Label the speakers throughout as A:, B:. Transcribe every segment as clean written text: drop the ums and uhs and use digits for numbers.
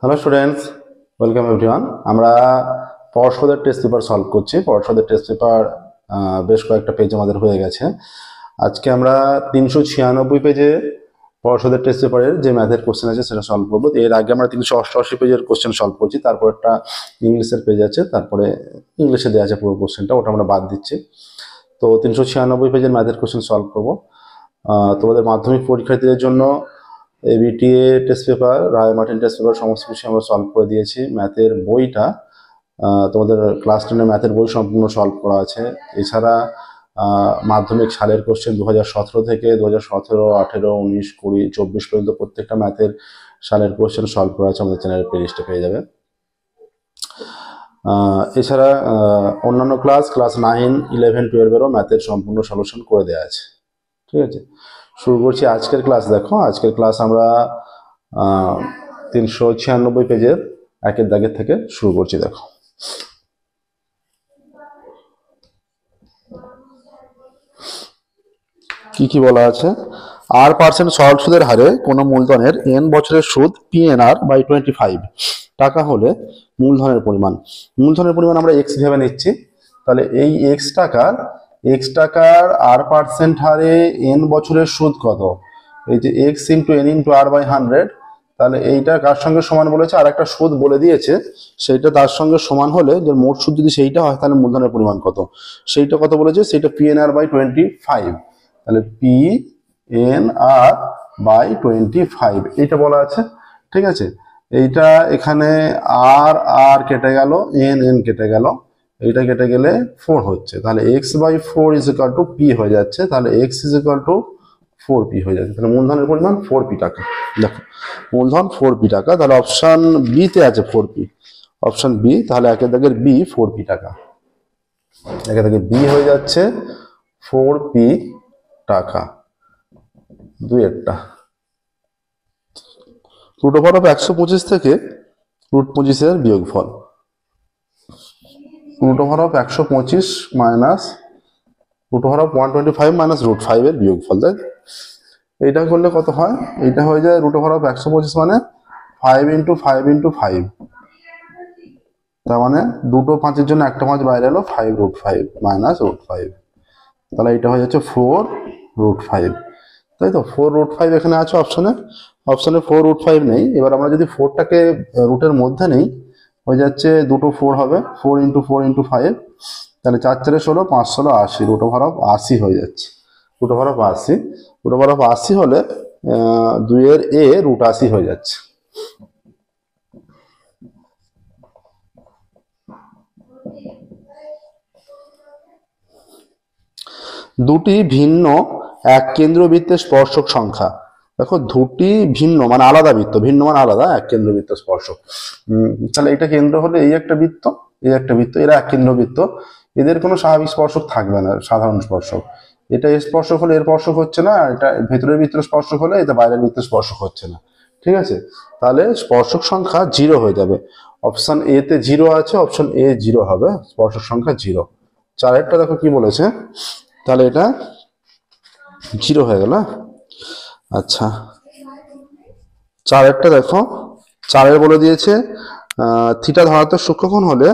A: Hello students, welcome everyone. আমরা পর্ষদের test paper solve করছি। পর্ষদের টেস্ট পেপার বেশ কয়েকটা পেজ আমাদের হয়ে গেছে। আজকে আমরা 396 পেজে পর্ষদের টেস্ট পেপারের যে ম্যাথের কোশ্চেন আছে সেটা সলভ করবো। এর আগে আমরা 388 পেজের কোশ্চেন সলভ করছি, তারপর একটা ইংলিশের পেজ আছে, তারপরে ইংলিশে দেওয়া আছে পুরো কোশ্চেনটা, ওটা আমরা বাদ দিচ্ছি। তো 396 পেজের ম্যাথের কোশ্চেন সলভ করবো। তোমাদের মাধ্যমিক পরীক্ষার্থীদের জন্য এবিটিএ টেস্ট পেপার, রায় মার্টিন টেস্ট পেপার সমস্ত কিছু আমরা সলভ করে দিয়েছি। ম্যাথের বইটা তোমাদের ক্লাস 10 ম্যাথের বই সম্পূর্ণ সলভ করা আছে। এছাড়া মাধ্যমিক সালের কোশ্চেন 2017 থেকে 2017, 18, 19, 20, 24 পর্যন্ত প্রত্যেকটা ম্যাথের সালের কোশ্চেন সলভ করা আছে, আমাদের চ্যানেলের প্লেলিস্টে পেয়ে যাবে। এছাড়া অন্যান্য ক্লাস 9, 11, 12-এরও ম্যাথের সম্পূর্ণ সলিউশন করে দেওয়া আছে। ঠিক আছে, শুরু করছি আজকের ক্লাস। দেখো, আজকের ক্লাস আমরা 396 পেজের একের দাগের থেকে শুরু করছি। দেখো, কি কি বলা আছে। R% সরল সুদের হারে কোনো মূলধনের n বছরের সুদ PNR বাই 25 টাকা হলে মূলধনের পরিমাণ। মূলধনের পরিমাণ আমরা x ভেবে নিচ্ছি। তাহলে এই x টাকার R% হারে n বছরের সুদ কত? এই যে x into n into r by 100। তাহলে এইটা কার সঙ্গে সমান বলেছে? আর একটা সুদ বলে দিয়েছে, সেইটা তার সঙ্গে সমান হলে যে মোট সুদ যদি সেইটা হয় তাহলে মূলধনের পরিমাণ কত, সেইটা কত বলেছে? সেইটা PNR বাই 25। তাহলে PNR বাই 25 এইটা বলা আছে। ঠিক আছে, এইটা এখানে আর আর কেটে গেল, এন কেটে গেল, এইটা কেটে গেলে 4 হচ্ছে। তাহলে x/4 is equal two p হয়ে যাচ্ছে। তাহলে x is equal two 4p হয়ে যাচ্ছে। তাহলে মূলধনের পরিমাণ 4p টাকা। দেখো, মূলধন 4p টাকা। তাহলে অপশন বি তে আছে 4p, অপশন বি। তাহলে একের দাগের বি 4p টাকা, একের দাগের বি হয়ে যাচ্ছে 4p টাকা। দুইয়েরটা রুট ওভার অফ 125 থেকে রুট 25-এর বিয়োগফল। Root over of 125 minus root over of 125 minus root 5-এর বিয়োগফল। তাই এইটা করলে কত হয়? এইটা হয়ে যায় রুট ওভার অফ 125 মানে 5 ইন্টু 5 ইন্টু 5। তার মানে দুটো 5-এর জন্য একটা 5 বাইরে এলো, 5 রুট 5 মাইনাস রুট 5। তাহলে এটা হয়ে যাচ্ছে 4 রুট 5। তাই তো, 4 রুট 5 এখানে আছে অপশনে। অপশনে 4 রুট 5 নেই। এবার আমরা যদি 4টাকে রুটের মধ্যে নেই, হয়ে যাচ্ছে দুটো 4 হবে, 4 ইন্টু 4 ইন্টু 5। তাহলে 4 4 16, 5 16 80, রুট ওভার অফ 80 হয়ে যাচ্ছে। Root over of 80, root over of 80 হলে 2-এর a রুট 80 হয়ে যাচ্ছে। দুটি ভিন্ন এক কেন্দ্রবৃত্তের স্পর্শক সংখ্যা। দেখো, দুটি ভিন্ন মানে আলাদা বৃত্ত, ভিন্ন মানে আলাদা, এক কেন্দ্রবৃত্ত স্পর্শক। তাহলে এটা কেন্দ্র হলে এই একটা বৃত্ত, এই একটা বৃত্ত, এরা এক কেন্দ্রবৃত্ত, এদের কোনো স্বাভাবিক স্পর্শক থাকবে না, সাধারণ স্পর্শক। এটা স্পর্শক হলে এর স্পর্শক হচ্ছে না, এটা ভেতরের বৃত্তের স্পর্শক হলে এটা বাইরের বৃত্তের স্পর্শক হচ্ছে না। ঠিক আছে, তাহলে স্পর্শক সংখ্যা 0 হয়ে যাবে। অপশন এ তে 0 আছে, অপশন এ 0 হবে, স্পর্শক সংখ্যা 0। চারেরটা দেখো কি বলেছে, তাহলে এটা 0 হয়ে গেল। আচ্ছা, চারেরটা দেখো, চারের বলে দিয়েছে থিটা ধনাত্মক সূক্ষ্মকোণ হলে,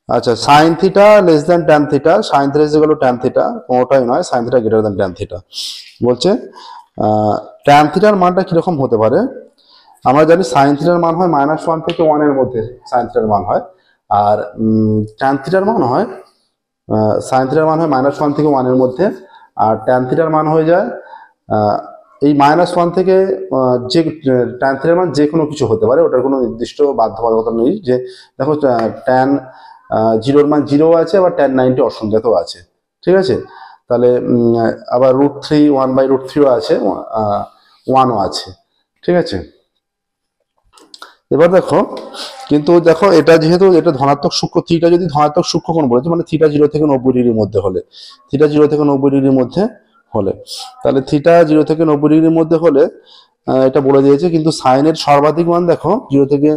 A: আচ্ছা, sine theta less than tan theta, sine theta is equal two tan theta, কোনোটাই নয়, sine theta greater than tan theta. বলছে ট্যান থিটার মানটা কিরকম হতে পারে? আমরা জানি সাইন থিটার মান হয় -1 থেকে 1 এর মধ্যে, সাইন থিটার মান হয়। আর ট্যান থিটার মান হয়, সাইন থিটার মান হয় -1 থেকে 1 এর মধ্যে, আর ট্যান থিটার মান হয়ে যায় এই -1 থেকে যে ট্যান থিটার মান যে কোনো কিছু হতে পারে, ওটার কোনো নির্দিষ্ট বাধ্যবাধকতা নেই। যে দেখো, ট্যান 0-র মান 0 আছে, আবার ট্যান 90 অসংজ্ঞাত আছে। ঠিক আছে, তাহলে আবার √3 1/√3 আছে, 1ও আছে। ঠিক আছে, এবার দেখো, কিন্তু দেখো এটা যেহেতু এটা ধনাত্মক সূক্ষ্ম, থিটা যদি ধনাত্মক সূক্ষ্মকোণ বলেছে, মানে থিটা 0 থেকে 90 ডিগ্রির মধ্যে হলে, থিটা 0 থেকে 90 ডিগ্রির মধ্যে হলে, তাহলে থিটা 0 থেকে 90 ডিগ্রির মধ্যে হলে এটা বলে দিয়েছে। কিন্তু সাইনের সর্বাধিক মান দেখো 0 থেকে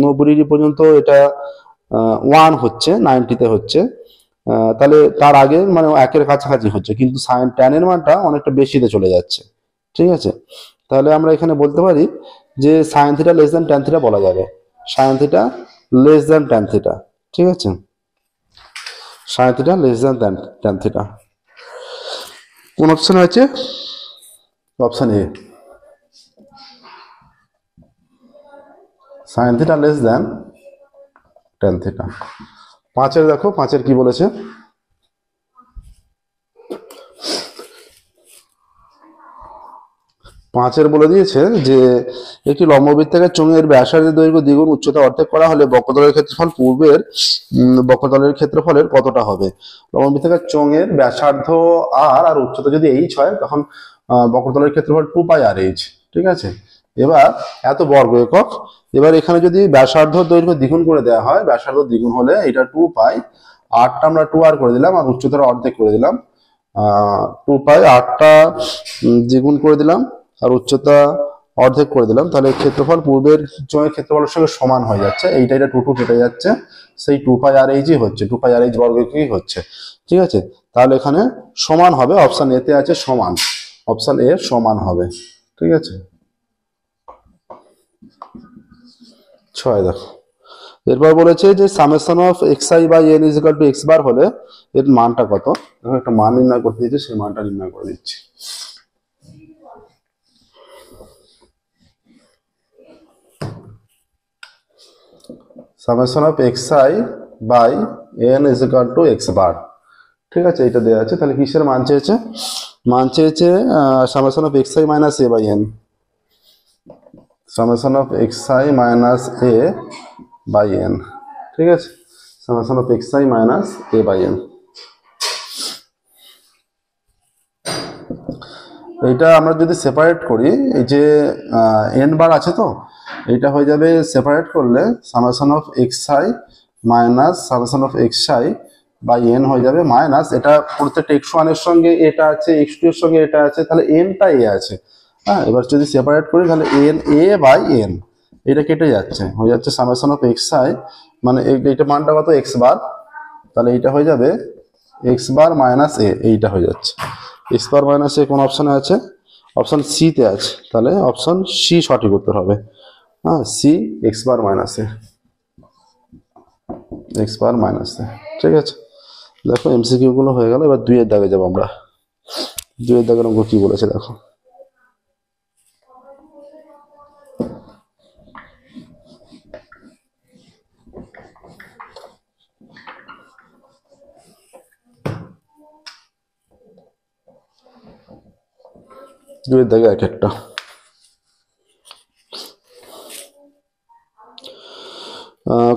A: 90 ডিগ্রি পর্যন্ত এটা 1 হচ্ছে, 90-তে হচ্ছে। তাহলে তার আগে মানে 1-এর কাছাকাছি হচ্ছে, কিন্তু সাইন ট্যানের মানটা অনেকটা বেশিতে চলে যাচ্ছে। ঠিক আছে, তাহলে আমরা এখানে বলতে পারি যে sine theta less than tan theta বলা যাবে, sine theta less than tan theta, ঠিক আছে, sine theta less than tan theta. কোন অপশন আছে? Option A, sine theta less than tan theta. পাঁচের দেখো, পাঁচের কি বলেছে, পাঁচের বলে দিয়েছে যে একটি লম্ববৃত্তাকার চোঙের ব্যাসার্ধের দৈর্ঘ্য দ্বিগুণ উচ্চতা অর্ধেক করা হলে বক্রতলের ক্ষেত্রফল পূর্বের বক্রতলের ক্ষেত্রফলের কতটা হবে? লম্ববৃত্তাকার চোঙের ব্যাসার্ধ আর উচ্চতা যদি এইচ হয় তখন বক্রতলের ক্ষেত্রফল 2πr/h, ঠিক আছে। এবার এত বর্গ একক, এবার এখানে যদি ব্যাসার্ধ দৈর্ঘ্য দ্বিগুণ করে দেওয়া হয়, ব্যাসার্ধ দ্বিগুণ হলে এটা 2π, আরটা আমরা 2r করে দিলাম আর উচ্চতার অর্ধেক করে দিলাম, 2π, আরটা দ্বিগুণ করে দিলাম আর উচ্চতা অর্ধেক করে দিলাম, তাহলে ক্ষেত্রফল পূর্বের চোঙের ক্ষেত্রফলের সঙ্গে সমান হয়ে যাচ্ছে, এইটা এটা 2 কেটে যাচ্ছে, সেই 2πr/h হচ্ছে, 2πr/h বর্গ কি হচ্ছে, ঠিক আছে। তাহলে এখানে সমান হবে, অপশন এ তে আছে সমান, অপশন এ সমান হবে, ঠিক আছে। 6 দেখো, এরপর বলেছে যে summation of xi by n is equal to x bar হলে এর মানটা কত? দেখো একটা মান নির্ণয় করতে দিয়েছে, সেই মানটা নির্ণয় করে দিচ্ছি। Summation of xi by n is equal to x bar, ঠিক আছে, এটা দেওয়া আছে। তাহলে কিসের মান চেয়েছে? মান চেয়েছে summation of xi minus a by n, summation of xi minus a by n, ঠিক আছে, summation of xi minus a by n। এইটা আমরা যদি সেপারেট করি, এই যে n বার আছে তো, এইটা হয়ে যাবে সেপারেট করলে summation of xi minus summation of xi by n হয়ে যাবে মাইনাস, এটা প্রত্যেকটা x1 এর সঙ্গে এটা আছে, x2 এর সঙ্গে এটা আছে, তাহলে nটা a আছে, হ্যাঁ। এবার যদি সেপারেট করি তাহলে n a বাই n, এটা কেটে যাচ্ছে, হয়ে যাচ্ছে সামেশন অফ xi, মানে এইটা মানটা কত x বার, তাহলে এইটা হয়ে যাবে x বার মাইনাস a, এইটা হয়ে যাচ্ছে x বার মাইনাস a। কোন অপশনে আছে? অপশন সি তে আছে, তাহলে অপশন সি সঠিক উত্তর হবে, হ্যাঁ, C x bar minus a, x bar minus a, ঠিক আছে। দেখো এমসিকিউ গুলো হয়ে গেল, এবার 2 এর দাগে যাবো আমরা। 2 এর দাগের অঙ্ক কি বলেছে দেখো, দুইয়ের দাগে এক একটা।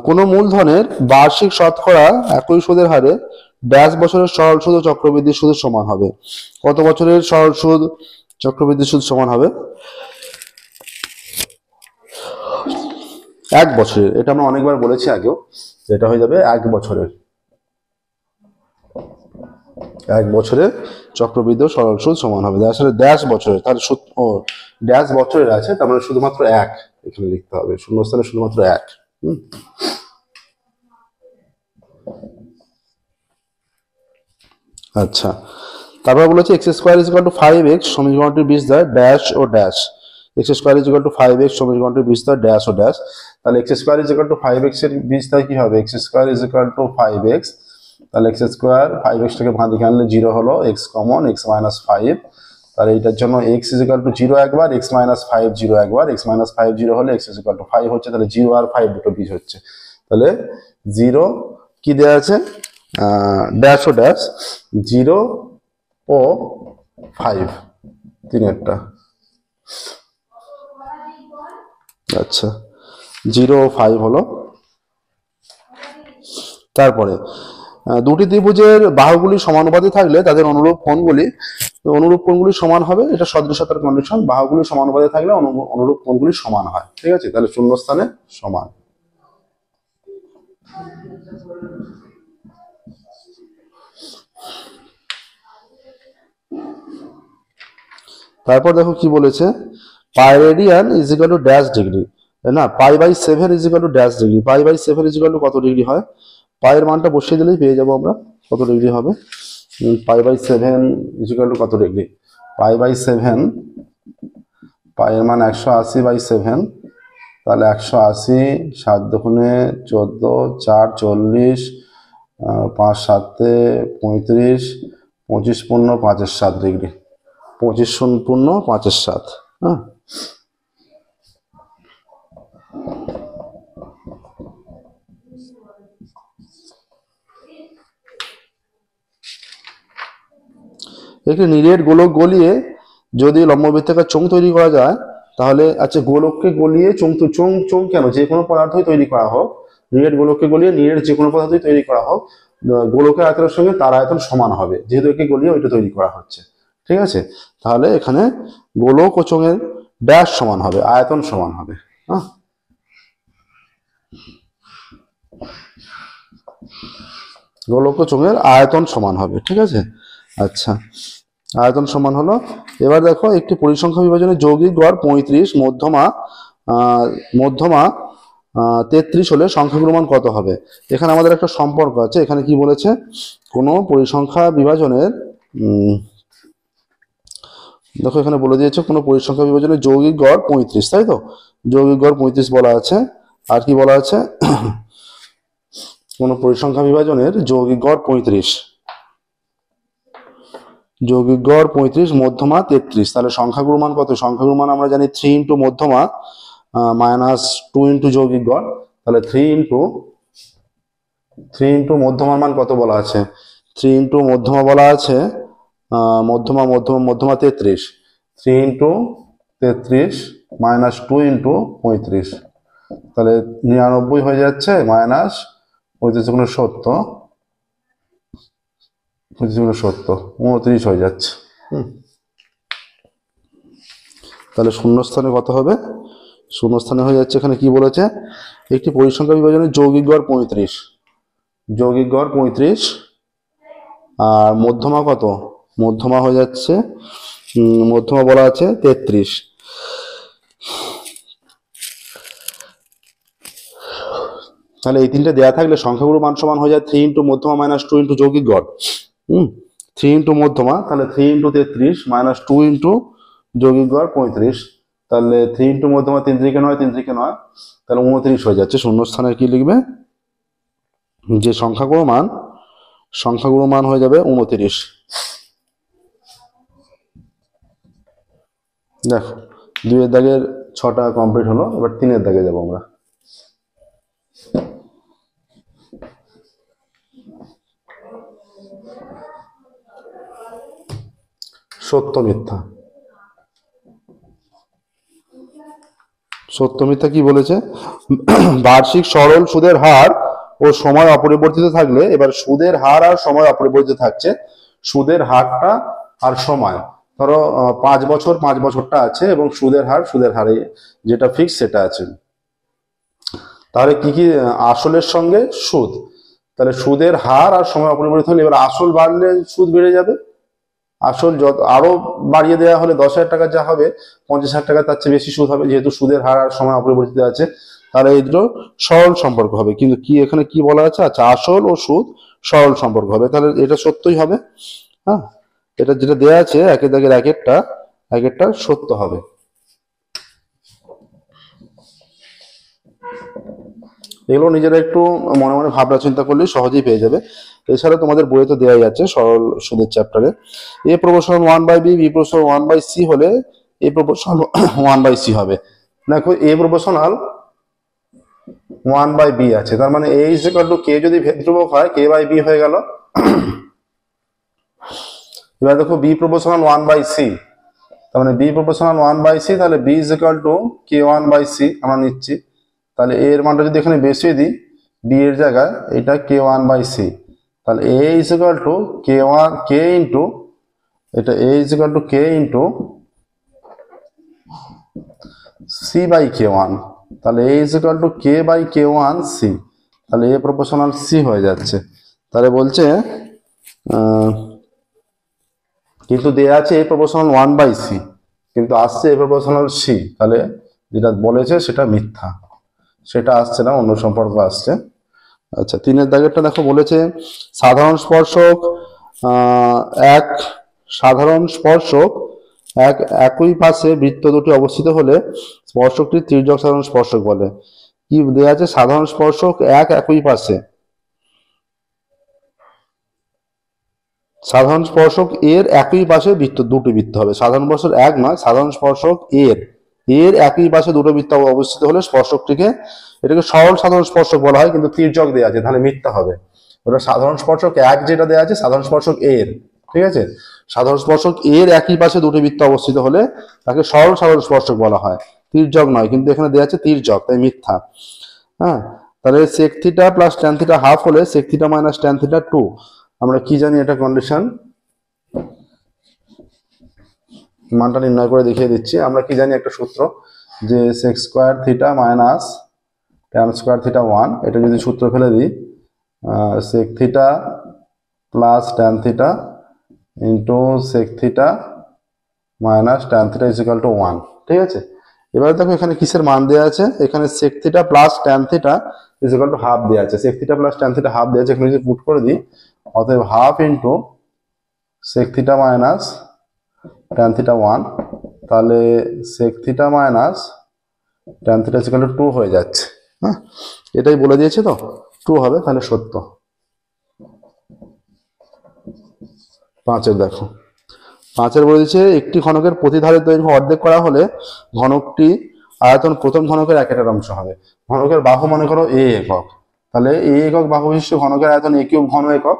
A: কোন মূলধনের বার্ষিক শতকরা একই সুদের হারে ড্যাশ বছরের সরল সুদ ও চক্রবৃদ্ধি সুদের সমান হবে? কত বছরের সরল সুদ চক্রবৃদ্ধি সুদ সমান হবে? 1 বছরের, এটা আমরা অনেকবার বলেছি আগেও, এটা হয়ে যাবে 1 বছরের, 1 বছরের চক্রবৃদ্ধি ও সরল সুদ সমান হবে। আসলে ড্যাশ বছরের, তাহলে সুদ ও ড্যাশ বছরের আছে, তার মানে শুধুমাত্র 1 এখানে লিখতে হবে, শূন্যস্থানে শুধুমাত্র 1। আচ্ছা, তারপর বলেছে x square is equal to 5x সমীকরণটির বিস্তার ড্যাশ ও dash, x square is equal to 5x সমীকরণটির বিস্তার ড্যাশ ও ড্যাশ। তাহলে x square is equal to 5x এর বিস্তার কি হবে? X square is equal to 5x, তাহলে এক্স স্কোয়ার 5x টাকে বাঁ দিকে আনলে 0 হলো, x কমন, x মাইনাস 5, তাহলে এইটার জন্য x ইজ ইকুয়াল টু 0 একবার, x মাইনাস 5 0 একবার, x মাইনাস 5 0 হলে x ইজ ইকুয়াল টু 5 হচ্ছে, তাহলে 0 আর 5 দুটো বীজ হচ্ছে, তাহলে 0 কি দেওয়া আছে ড্যাশ ও ড্যাশ, 0 ও 5 তিনেরটা, আচ্ছা 0 ও 5 হলো। তারপরে দুটি ত্রিভুজের বাহুগুলি সমানুপাতি থাকলে তাদের অনুরূপ কোণগুলি সমান হবে, এটা সদৃশতার কন্ডিশন, বাহুগুলি সমানুপাতি থাকলে অনুরূপ কোণগুলি সমান হয়, ঠিক আছে, তাহলে শূন্যস্থানে সমান। তারপর দেখো কি বলেছে, pi radian is equal to dash degree, না π/7 is equal to dash degree, π/7 is equal to কত ডিগ্রি হয়? পায়ের মানটা বসিয়ে দিলেই পেয়ে যাবো আমরা কত ডিগ্রি হবে। π/7 ইজ ইকুয়াল টু কত ডিগ্রি? π/7 পাইয়ের মান 180/7, তাহলে 180, 7 দুগুণে 14, 4 40, 5 7 35, 25 পূর্ণ 5-এর 7 ডিগ্রি, 25 পূর্ণ 5-এর 7। হ্যাঁ, একটি নিরেট গোলক গলিয়ে যদি লম্ববৃত্তাকার চোঙ তৈরি করা যায়, তাহলে আচ্ছা গোলককে গলিয়ে চোঙ কেন, যে কোনো পদার্থই তৈরি করা হোক, নিরেট গোলককে গলিয়ে নিরেট যে কোনো পদার্থই তৈরি করা হোক, গোলকের আয়তনের সঙ্গে তার আয়তন সমান হবে, যেহেতু একে গলিয়ে ওইটা তৈরি করা হচ্ছে। ঠিক আছে, তাহলে এখানে গোলক ও চোঙের ব্যাস সমান হবে, আয়তন সমান হবে। হ্যাঁ, গোলক ও চোঙের আয়তন সমান হবে। ঠিক আছে, আচ্ছা, আয়তন সমান হলো। এবার দেখো, একটি পরিসংখ্যা বিভাজনের যৌগিক গড় 35, মধ্যমা 33 হলে সংখ্যাগুলোর মান কত হবে? এখানে আমাদের একটা সম্পর্ক আছে। এখানে কি বলেছে, কোনো পরিসংখ্যা বিভাজনের দেখো এখানে বলে দিয়েছে কোনো পরিসংখ্যা বিভাজনের যৌগিক গড় 35, তাই তো? যৌগিক গড় 35 বলা আছে। আর কি বলা আছে, কোন পরিসংখ্যা বিভাজনের যৌগিক গড় 35, যৌগিক গড় 35, মধ্যমা 33, তাহলে সংখ্যাগুলোর মান কত? সংখ্যাগুলোর মান আমরা জানি 3 ইন্টু মধ্যমা মাইনাস 2 ইন্টু যৌগিক গড়, তাহলে 3 ইন্টু মধ্যমার মান কত বলা আছে? 3 ইন্টু মধ্যমা বলা আছে, মধ্যমা 33, 3 ইন্টু 33 মাইনাস 2 ইন্টু 35, তাহলে 99 হয়ে যাচ্ছে, মাইনাস 35 70, 29 হয়ে যাচ্ছে। তাহলে শূন্যস্থানে কত হবে? শূন্যস্থানে হয়ে যাচ্ছে, এখানে কি বলেছে, একটি পরিসংখ্যা বিভাজনের যৌগিক গড় 35, যৌগিক গড় 35, আর মধ্যমা কত? মধ্যমা হয়ে যাচ্ছে, মধ্যমা বলা আছে 33। তাহলে এই তিনটে দেয়া থাকলে সংখ্যাগুলোর মান সমান হয়ে যায় 3 ইন্টু মধ্যমা মাইনাস 2 ইন্টু যৌগিক গড়। 3 ইন্টু মধ্যমা, তাহলে 3 ইন্টু 33 মাইনাস 2 ইন্টু যৌগিক গড় 35, তাহলে 3 ইন্টু মধ্যমা 3 3 9, 3 3 9, তাহলে 29 হয়ে যাচ্ছে। শূন্যস্থানে কি লিখবে, যে সংখ্যাগুলোর মান হয়ে যাবে 29। দেখো 2 এর দাগের 6টা কমপ্লিট হলো, এবার 3 এর দাগে যাবো আমরা। সত্য মিথ্যা। সত্য মিথ্যা কি বলেছে, বার্ষিক সরল সুদের হার ও সময় অপরিবর্তিত থাকলে, এবার সুদের হার আর সময় অপরিবর্তিত থাকছে, সুদের হারটা আর সময়, ধরো 5 বছর 5 বছরটা আছে এবং সুদের হারে যেটা ফিক্স সেটা আছে, তাহলে কি কি, আসলের সঙ্গে সুদ, তাহলে সুদের হার আর সময় অপরিবর্তিত হলে, এবার আসল বাড়লে সুদ বেড়ে যাবে, আসল যত আরো বাড়িয়ে দেওয়া হলে 10,000 টাকা যা হবে 50,000 টাকা তার চেয়ে বেশি সুদ হবে, যেহেতু সুদের হার আর সময় অপরিবর্তিত আছে, তাহলে এই দুটো সরল সম্পর্ক হবে। কিন্তু কি এখানে কি বলা আছে, আচ্ছা আসল ও সুদ সরল সম্পর্ক হবে, তাহলে এটা সত্যই হবে। হ্যাঁ, এটা যেটা দেয়া আছে একের দাগের একেরটা সত্য হবে। এগুলো নিজেরা একটু মনে মনে ভাবনা চিন্তা করলেই সহজেই পেয়ে যাবে। এছাড়া তোমাদের বইয়ে তো দেওয়াই আছে সরল সুদের চ্যাপ্টারে, এ proportional 1/b, B proportional 1/c হলে এ প্রপোর্শনাল 1/c হবে। দেখো এ প্রপোর্শনাল 1/b আছে, তার মানে a ইজ ইকুয়াল টু, কে যদি ভেদ ধ্রুবক হয় k/b হয়ে গেল। এবার দেখো b প্রপোর্শনাল 1/c, তার মানে b প্রপোর্শনাল 1/c, তাহলে b is equal two k1/c আমরা নিচ্ছি, তাহলে a এর মানটা যদি এখানে বসিয়ে দিই b এর জায়গায়, এটা k1/c, তাহলে a is equal to k into, এটা a is equal to k into c/k1, তাহলে a is equal two k/k1c, তাহলে a প্রপোর্শনাল c হয়ে যাচ্ছে। তাহলে বলছে কিন্তু দেয়া আছে a প্রপোর্শনাল 1/c, কিন্তু আসছে a প্রপোর্শনাল c, তাহলে যেটা বলেছে সেটা মিথ্যা, সেটা আসছে না, অন্য সম্পর্ক আসছে। আচ্ছা 3 এর দাগেরটা দেখো, বলেছে সাধারণ স্পর্শক একই পাশে বৃত্ত দুটি অবস্থিত হলে স্পর্শকটি তির্যক সাধারণ স্পর্শক বলে। কি দেওয়া আছে? সাধারণ স্পর্শক একই পাশে, সাধারণ স্পর্শক এর একই পাশে বৃত্ত দুটি বৃত্ত হবে, সাধারণ স্পর্শক এক নয়, সাধারণ স্পর্শক এর একই পাশে দুটো বৃত্ত অবস্থিত হলে স্পর্শকটিকে, এটাকে সরল সাধারণ স্পর্শক বলা হয়, কিন্তু তির্যক দেওয়া আছে তাহলে মিথ্যা হবে। ওটা সাধারণ স্পর্শক এক যেটা দেওয়া আছে সাধারণ স্পর্শক এর, ঠিক আছে, সাধারণ স্পর্শক এর একই পাশে দুটি বৃত্ত অবস্থিত হলে তাকে সরল সাধারণ স্পর্শক বলা হয়, তির্যক নয়, কিন্তু এখানে দেওয়া আছে তির্যক, তাই মিথ্যা। হ্যাঁ, তাহলে sec theta plus tan theta half হলে sec theta minus tan theta 2। আমরা কি জানি এটা কন্ডিশন, মানটা নির্ণয় করে দেখিয়ে দিচ্ছি। আমরা কি জানি একটা সূত্র, যে sec square theta minus tan square theta 1, এটা যদি সূত্র ফেলে দিই sec theta plus tan theta into sec theta minus tan theta is equal to 1, ঠিক আছে। এবারে দেখো এখানে কিসের মান দেওয়া আছে, এখানে sec theta plus tan theta is equal to half দেওয়া আছে, sec theta plus tan theta half দেওয়া আছে, এখানে যদি পুট করে দিই অতএব half into sec theta minus tan theta 1, তাহলে sec theta minus tan theta is equal two 2 হয়ে যাচ্ছে। হ্যাঁ, এটাই বলে দিয়েছে তো 2 হবে, তাহলে সত্য। 5 দেখো, 5 বলে দিচ্ছে একটি ঘনকের প্রতিধারের দৈর্ঘ্য অর্ধেক করা হলে ঘনকটি আয়তন প্রথম ঘনকের 1/3 অংশ হবে। ঘনকের বাহু মনে করো a একক, তাহলে a একক বাহু বিশিষ্ট ঘনকের আয়তন a কিউব ঘন একক।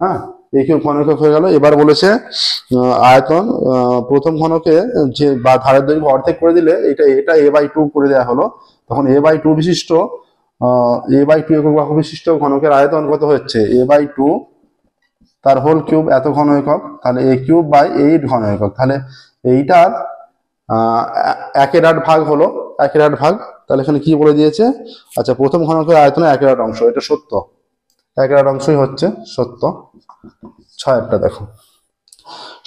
A: হ্যাঁ, a কিউব ঘন একক হয়ে গেল। এবার বলেছে আয়তন প্রথম ঘনকে যে বা ধারের দৈর্ঘ্য অর্ধেক করে দিলে এটা a/2 করে দেওয়া হলো, তখন a/2 বিশিষ্ট a/2 একক বাহু বিশিষ্ট ঘনকের আয়তন কত হচ্ছে, a/2 তার হোল কিউব এত ঘন একক, তাহলে a কিউব বাই 8 ঘন একক। তাহলে এইটার 1/8 ভাগ হলো, 1/8 ভাগ, তাহলে এখানে কি বলে দিয়েছে, আচ্ছা প্রথম ঘনকের আয়তনে 1/8 অংশ, এটা সত্য, 1/8 অংশই হচ্ছে সত্য। 6টা দেখো,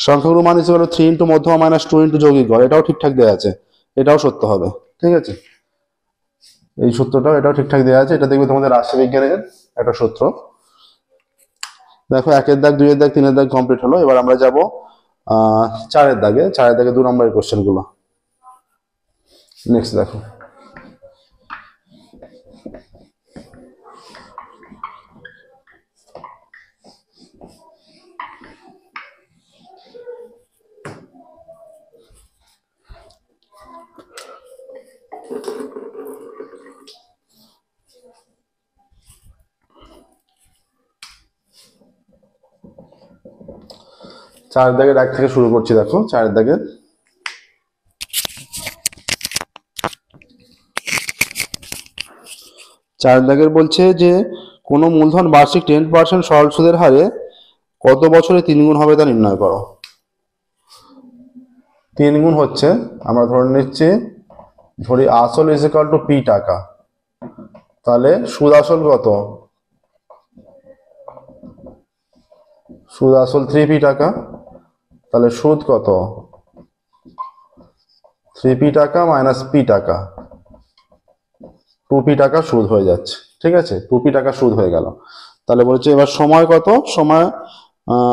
A: সংখ্যাগুলো মান হিসেবে হলো 3 ইন্টু মধ্যমা মাইনাস 2 ইন্টু যৌগিক গড়, এটাও ঠিকঠাক দেওয়া আছে, এটাও সত্য হবে, ঠিক আছে। এই সূত্রটাও এটাও ঠিকঠাক দেওয়া আছে, এটা দেখবে তোমাদের রাশিবিজ্ঞানের একটা সূত্র। দেখো 1-এর দাগ, 2-এর দাগ, 3-এর দাগ কমপ্লিট হলো। এবার আমরা যাব 4-এর দাগে, 2 নম্বরের কোশ্চেন গুলো। নেক্সট দেখো, চার দাগের এক থেকে শুরু করছি। দেখো 4 দাগের, বলছে যে কোনো মূলধন বার্ষিক 10% সরল সুদের হারে কত বছরে 3 গুণ হবে তা নির্ণয় করো। 3 গুণ হচ্ছে, আমরা ধরে নিচ্ছি, ধরি আসল ইজ ইকুয়াল টু পি টাকা, তাহলে সুদ আসল কত, সুদ আসল 3p টাকা, তাহলে সুদ কত 3p টাকা মাইনাস p টাকা, 2p টাকা সুদ হয়ে যাচ্ছে, ঠিক আছে, 2p টাকা সুদ হয়ে গেল। তাহলে বলছে এবার সময় কত, সময়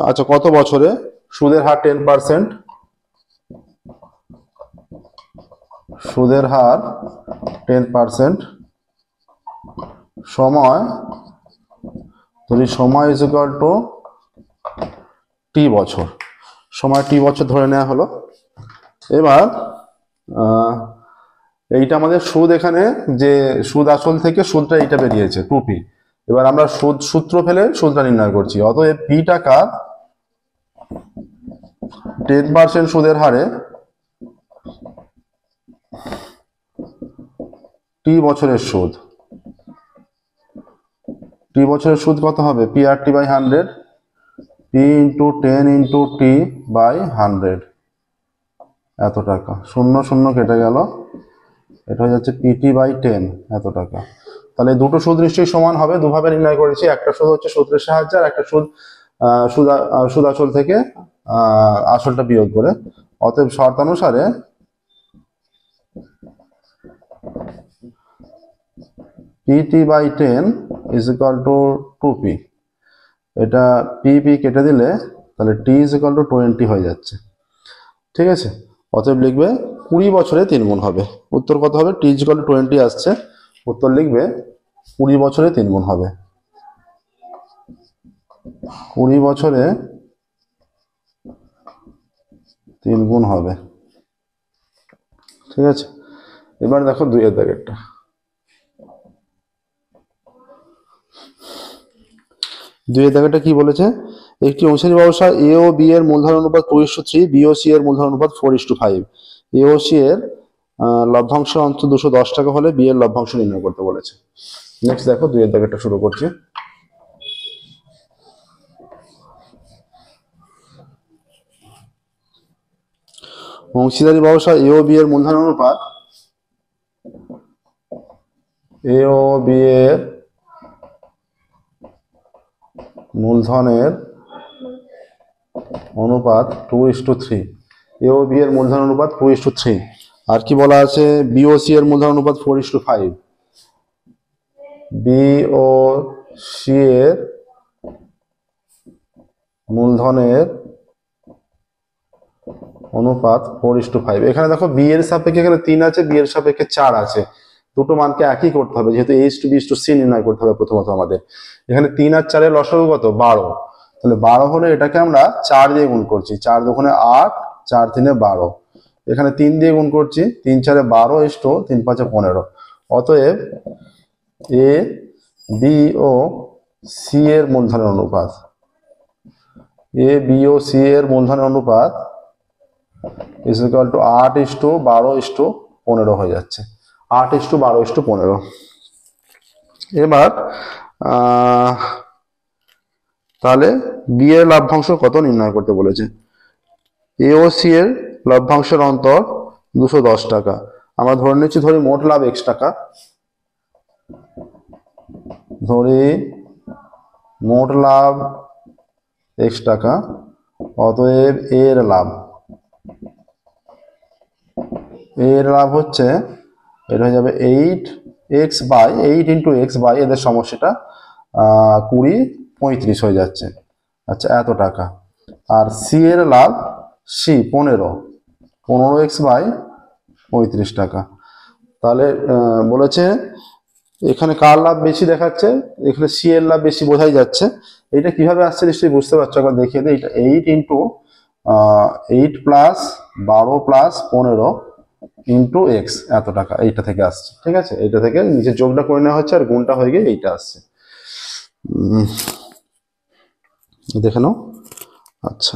A: আচ্ছা কত বছরে, সুদের হার 10%, সুদের হার 10%, সময় ধরি সময় ইজ ইকুয়াল টু টি বছর, সময় টি বছর ধরে নেওয়া হলো। এবার এইটা আমাদের সুদ, এখানে যে সুদ আসল থেকে সুদটা এইটা বেরিয়েছে 2p। এবার আমরা সূত্র ফেলে সুদটা নির্ণয় করছি, অতএব p টাকা 10% সুদের হারে টি বছরের সুদ, টি বছরের সুদ কত হবে, PRT by 100, p into 10 into T by 100, এত টাকা, 0 0 কেটে গেল, এটা হয়ে যাচ্ছে PT বাই 10, এত টাকা। তাহলে দুটো সুদ নিশ্চয়ই সমান হবে, দুভাবে নির্ণয় করেছি, একটা সুদ হচ্ছে সূত্রের সাহায্যে, আর একটা সুদ আসল থেকে আসলটা বিয়োগ করে। অতএব শর্তানুসারে PT by 10 is equal to 2p, এটা p কেটে দিলে তাহলে t ইজ ইকুয়াল টু 20 হয়ে যাচ্ছে, ঠিক আছে। অতএব লিখবে 20 বছরে 3 গুণ হবে। উত্তর কত হবে? t = 20 আসছে, উত্তর লিখবে 20 বছরে 3 গুণ হবে। 20 বছরে 3 গুণ হবে। ঠিক আছে, এবার দেখো 2 এর দাগেরটা। 2 এর দাগেরটা কি বলেছে? একটি অংশী ব্যবস্থা এ ও বি এর মূলধন অনুপাত 2:3, বি ও সি এর মূলধন অনুপাত 4:5। এ ও সি এর লভ্যাংশ অন্তত 210 টাকা হলে বি এর লভ্যাংশ নির্ণয় করতে বলেছে। নেক্সট দেখো 2 এর দাগেরটা শুরু করছি। অংশীদারি ব্যবস্থা এ ও বি এর মূলধন অনুপাত এ ও বি এর মূলধনের অনুপাত 2:3। এ ও বি এর মূলধন অনুপাত 2:3। আর কি বলা আছে? বি ও সি এর মূলধন অনুপাত 4:5। বি ও সি এর মূলধনের অনুপাত 4:5। এখানে দেখো বি এর সাপেক্ষে এখানে 3 আছে, বি এর সাপেক্ষে 4 আছে, দুটো মানকে একই করতে হবে, যেহেতু A/B/C নির্ণয় করতে হবে প্রথমত আমাদের। এখানে 3 আর 4 এর লসাগু কত? 12। তাহলে 12 হলে এটাকে আমরা 4 দিয়ে গুণ করছি, 4 দুগুণে 8, 4 3 12। এখানে 3 দিয়ে গুণ করছি, 3 4 12 3 5 15। অতএব এ বি ও সি এর মূলধনের অনুপাত, এ বি ও সি এর মূলধনের অনুপাত is equal to 8:12:15 হয়ে যাচ্ছে। 8:12:15। এবার তাহলে বি এর লভ্যাংশ কত নির্ণয় করতে বলেছে? এ ও সি এর লভ্যাংশের অন্তর 210 টাকা। আমরা ধরে নিচ্ছি, ধরি মোট লাভ x টাকা, ধরি মোট লাভ x টাকা। অতএব এর লাভ হচ্ছে, এটা হয়ে যাবে 8 into x বাই এদের সমস্যাটা 20 35 হয়ে যাচ্ছে। আচ্ছা, এত টাকা। আর সি এর লাভ সি 15x বাই 35 টাকা। তাহলে বলেছে এখানে কার লাভ বেশি দেখাচ্ছে? এখানে সি এর লাভ বেশি বোঝাই যাচ্ছে। এটা কিভাবে আসছে নিশ্চয়ই বুঝতে পারছো, একবার দেখিয়ে দিই। এটা 8 into 8 plus 12 plus 15 into x, এত টাকা এইটা থেকে আসছে। ঠিক আছে, এইটা থেকে নিচে যোগটা করে নেওয়া হচ্ছে, আর গুণটা হয়ে গিয়ে এইটা আসছে। দেখে নাও। আচ্ছা,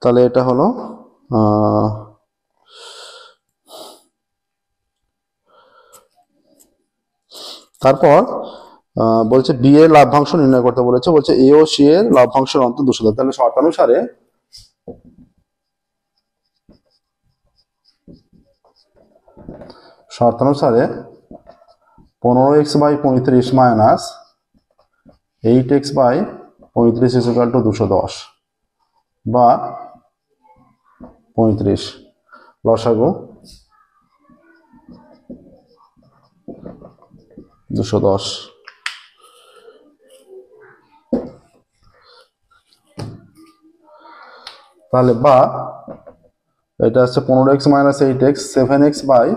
A: তাহলে এটা হলো তারপর বলছে বি এর লভ্যাংশ নির্ণয় করতে বলেছে। বলছে এ ও সি এর লভ্যাংশের অন্তর 200। তাহলে শর্তানুসারে শর্তানুসারে 15x by 35 minus 8x by 35 is equal to 210 বা 35 লসাগু 210। তাহলে বা এটা হচ্ছে 15x minus 8x 7x by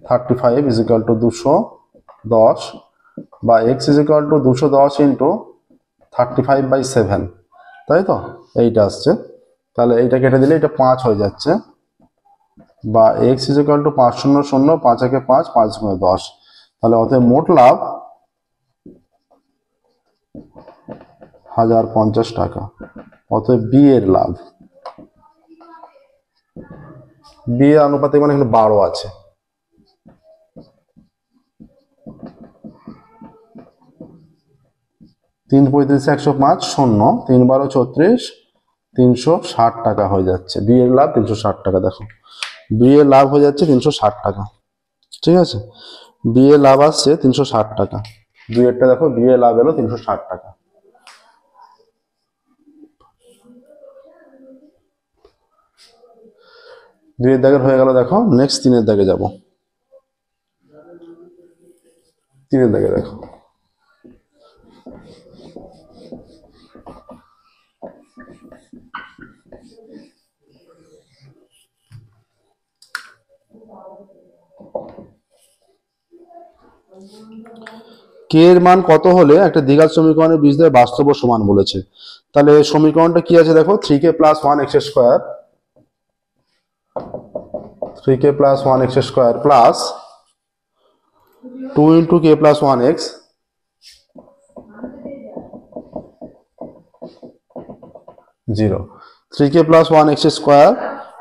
A: 35 is equal to 210 বা x is equal to 210 into 35 by 7, তাই তো? এইটা আসছে। তাহলে এইটা কেটে দিলে এটা 5 হয়ে যাচ্ছে, বা x ইজ ইকুয়াল টু 5 0 0 5 একে 5 5 গুণে 10। তাহলে অতএব মোট লাভ 1050 টাকা। অতএব বি এর লাভ, বি এর আনুপাতিক মানে এখানে 12 আছে। তিন 35 105 0 3 12 36 360 টাকা হয়ে যাচ্ছে। বি এর লাভ 360 টাকা। দেখো বি এর লাভ হয়ে যাচ্ছে 360 টাকা। ঠিক আছে, বি এর লাভ আসছে 360 টাকা। 2 এরটা দেখো, বি এর লাভ এলো 360 টাকা। দুইয়ের দাগের হয়ে গেল। দেখো নেক্সট 3 এর দাগে যাব। 3 এর দাগে দেখো, কে এর মান কত হলে একটা দ্বিঘাত সমীকরণের বীজদ্বয় বাস্তব ও সমান বলেছে। তাহলে সমীকরণটা কি আছে দেখো, 3k plus 1x square, 3k plus 1x square plus 2 into k plus 1x 0, 3k plus 1x square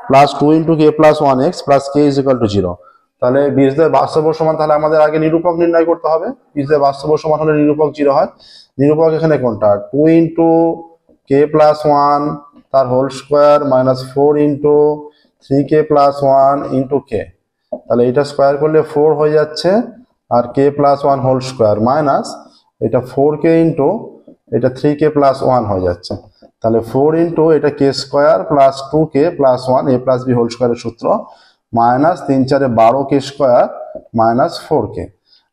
A: plus 2 into k plus 1x plus k is equal two 0। তাহলে বীজদ্বয় বাস্তব ও সমান, তাহলে আমাদের আগে নিরূপক নির্ণয় করতে হবে। বীজদ্বয় বাস্তব ও সমান হলে নিরূপক 0 হয়। নিরূপক এখানে কোনটা, 2 ইন্টু k প্লাস 1 তার whole square minus 4 into 3k plus 1 into k, তাহলে এটা স্কোয়ার করলে 4 হয়ে যাচ্ছে, আর k plus 1 whole square minus এটা 4k ইন্টু এটা 3k প্লাস 1 হয়ে যাচ্ছে। তাহলে 4 ইন্টু এটা k square plus 2k plus 1 a plus b whole স্কোয়ারের সূত্র minus 3 4 12k square minus 4k,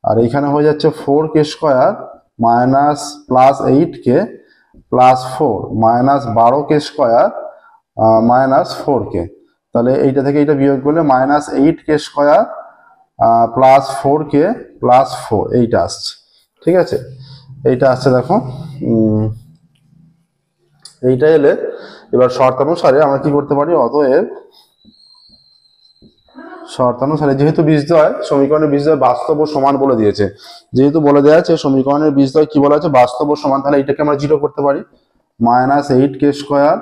A: আর এখানে হয়ে যাচ্ছে 4k square minus plus 8k plus 4 minus 12k square minus 4k। তাহলে এইটা থেকে এটা বিয়োগ করলে minus 8k square plus 4k plus 4 এইটা আসছে। ঠিক আছে, এইটা আসছে দেখো। এইটা এলে এবার শর্তানুসারে আমরা কি করতে পারি, অতএব শর্তানুসারে যেহেতু বীজদ্বয় সমীকরণের বীজদ্বয় বাস্তব ও সমান বলে দিয়েছে, যেহেতু বলে দেওয়া আছে সমীকরণের বীজদ্বয় কি বলা আছে, বাস্তব ও সমান, তাহলে এটাকে আমরা 0 করতে পারি। Minus 8k square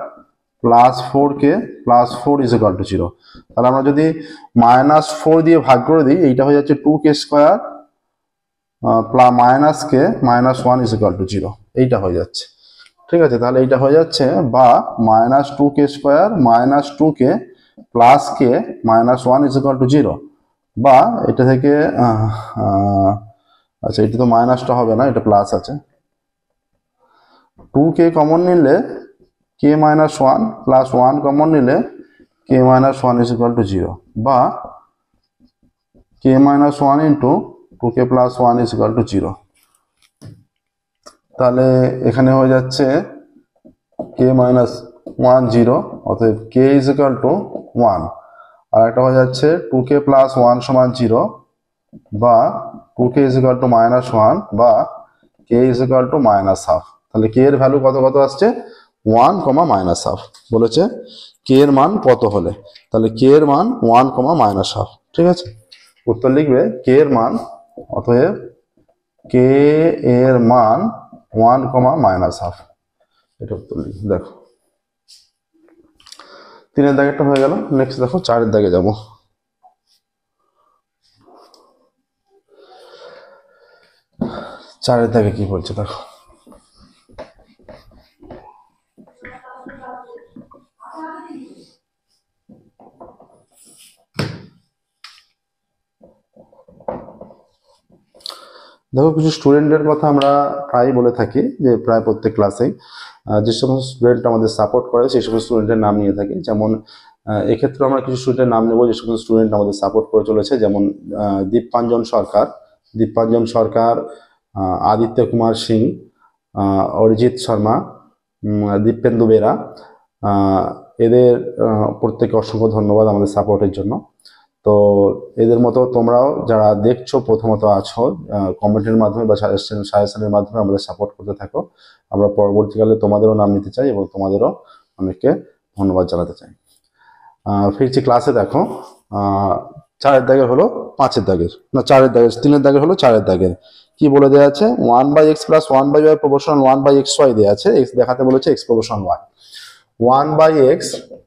A: plus 4k plus 4 is equal two 0। তাহলে আমরা যদি মাইনাস 4 দিয়ে ভাগ করে দিই, এইটা হয়ে যাচ্ছে 2k square minus k minus 1 is equal two 0, এইটা হয়ে যাচ্ছে। ঠিক আছে, তাহলে এইটা হয়ে যাচ্ছে, বা minus 2k square minus 2k plus k minus 1 is equal two 0, বা এটা থেকে আচ্ছা এটা তো মাইনাসটা হবে না, এটা প্লাস আছে, 2k কমন নিলে k মাইনাস 1 প্লাস 1 কমন নিলে k minus 1 is equal two 0, বা k minus 1 into 2k plus 1 is equal two 0। তাহলে এখানে হয়ে যাচ্ছে k মাইনাস 1 0, অতএব k ইজ ইকুয়াল টু 1, আর একটা হয়ে যাচ্ছে 2k প্লাস 1 সমান 0, বা 2k is equal two minus 1, বা k is equal two minus half. তাহলে k এর ভ্যালু কত কত আসছে, 1 মাইনাস হাফ বলেছে k এর মান কত হলে, তাহলে k এর মান 1 মাইনাস হাফ। ঠিক আছে, উত্তর লিখবে k এর মান, অতএব k এর মান 1 মাইনাস হাফ, এটা উত্তর লিখবে। দেখো 3 এর দাগেরটা হয়ে গেল। নেক্সট দেখো 4 এর দাগে যাবো। 4 এর দাগে কি বলছে দেখো, দেখো কিছু স্টুডেন্টের কথা আমরা প্রায় বলে থাকি, যে প্রায় প্রত্যেক ক্লাসেই যে সমস্ত স্টুডেন্ট আমাদের সাপোর্ট করে সেই সমস্ত স্টুডেন্টের নাম নিয়ে থাকি। যেমন এক্ষেত্রে আমরা কিছু স্টুডেন্টের নাম নেব যে সমস্ত স্টুডেন্ট আমাদের সাপোর্ট করে চলেছে, যেমন দীপাঞ্জন সরকার, আদিত্য কুমার সিং, অরিজিৎ শর্মা, দীপেন্দু বেরা, এদের প্রত্যেকে অসংখ্য ধন্যবাদ আমাদের সাপোর্টের জন্য। তো এদের মতো তোমরাও যারা দেখছো প্রথমত আছো, কমেন্টের মাধ্যমে বা সাজেশনের মাধ্যমে আমাদের সাপোর্ট করতে থাকো। আমরা পরবর্তীকালে তোমাদেরও নাম নিতে চাই এবং তোমাদেরও অনেককে ধন্যবাদ জানাতে চাই। ফিরছি ক্লাসে। দেখো 4 এর দাগের হলো 5 এর দাগের, না 4 এর দাগের, 3 এর দাগের হলো 4 এর দাগের। কি বলে দেওয়া আছে, 1/x plus 1/y proportional 1/xy দেওয়া আছে, x দেখাতে বলেছে x proportional y, 1/x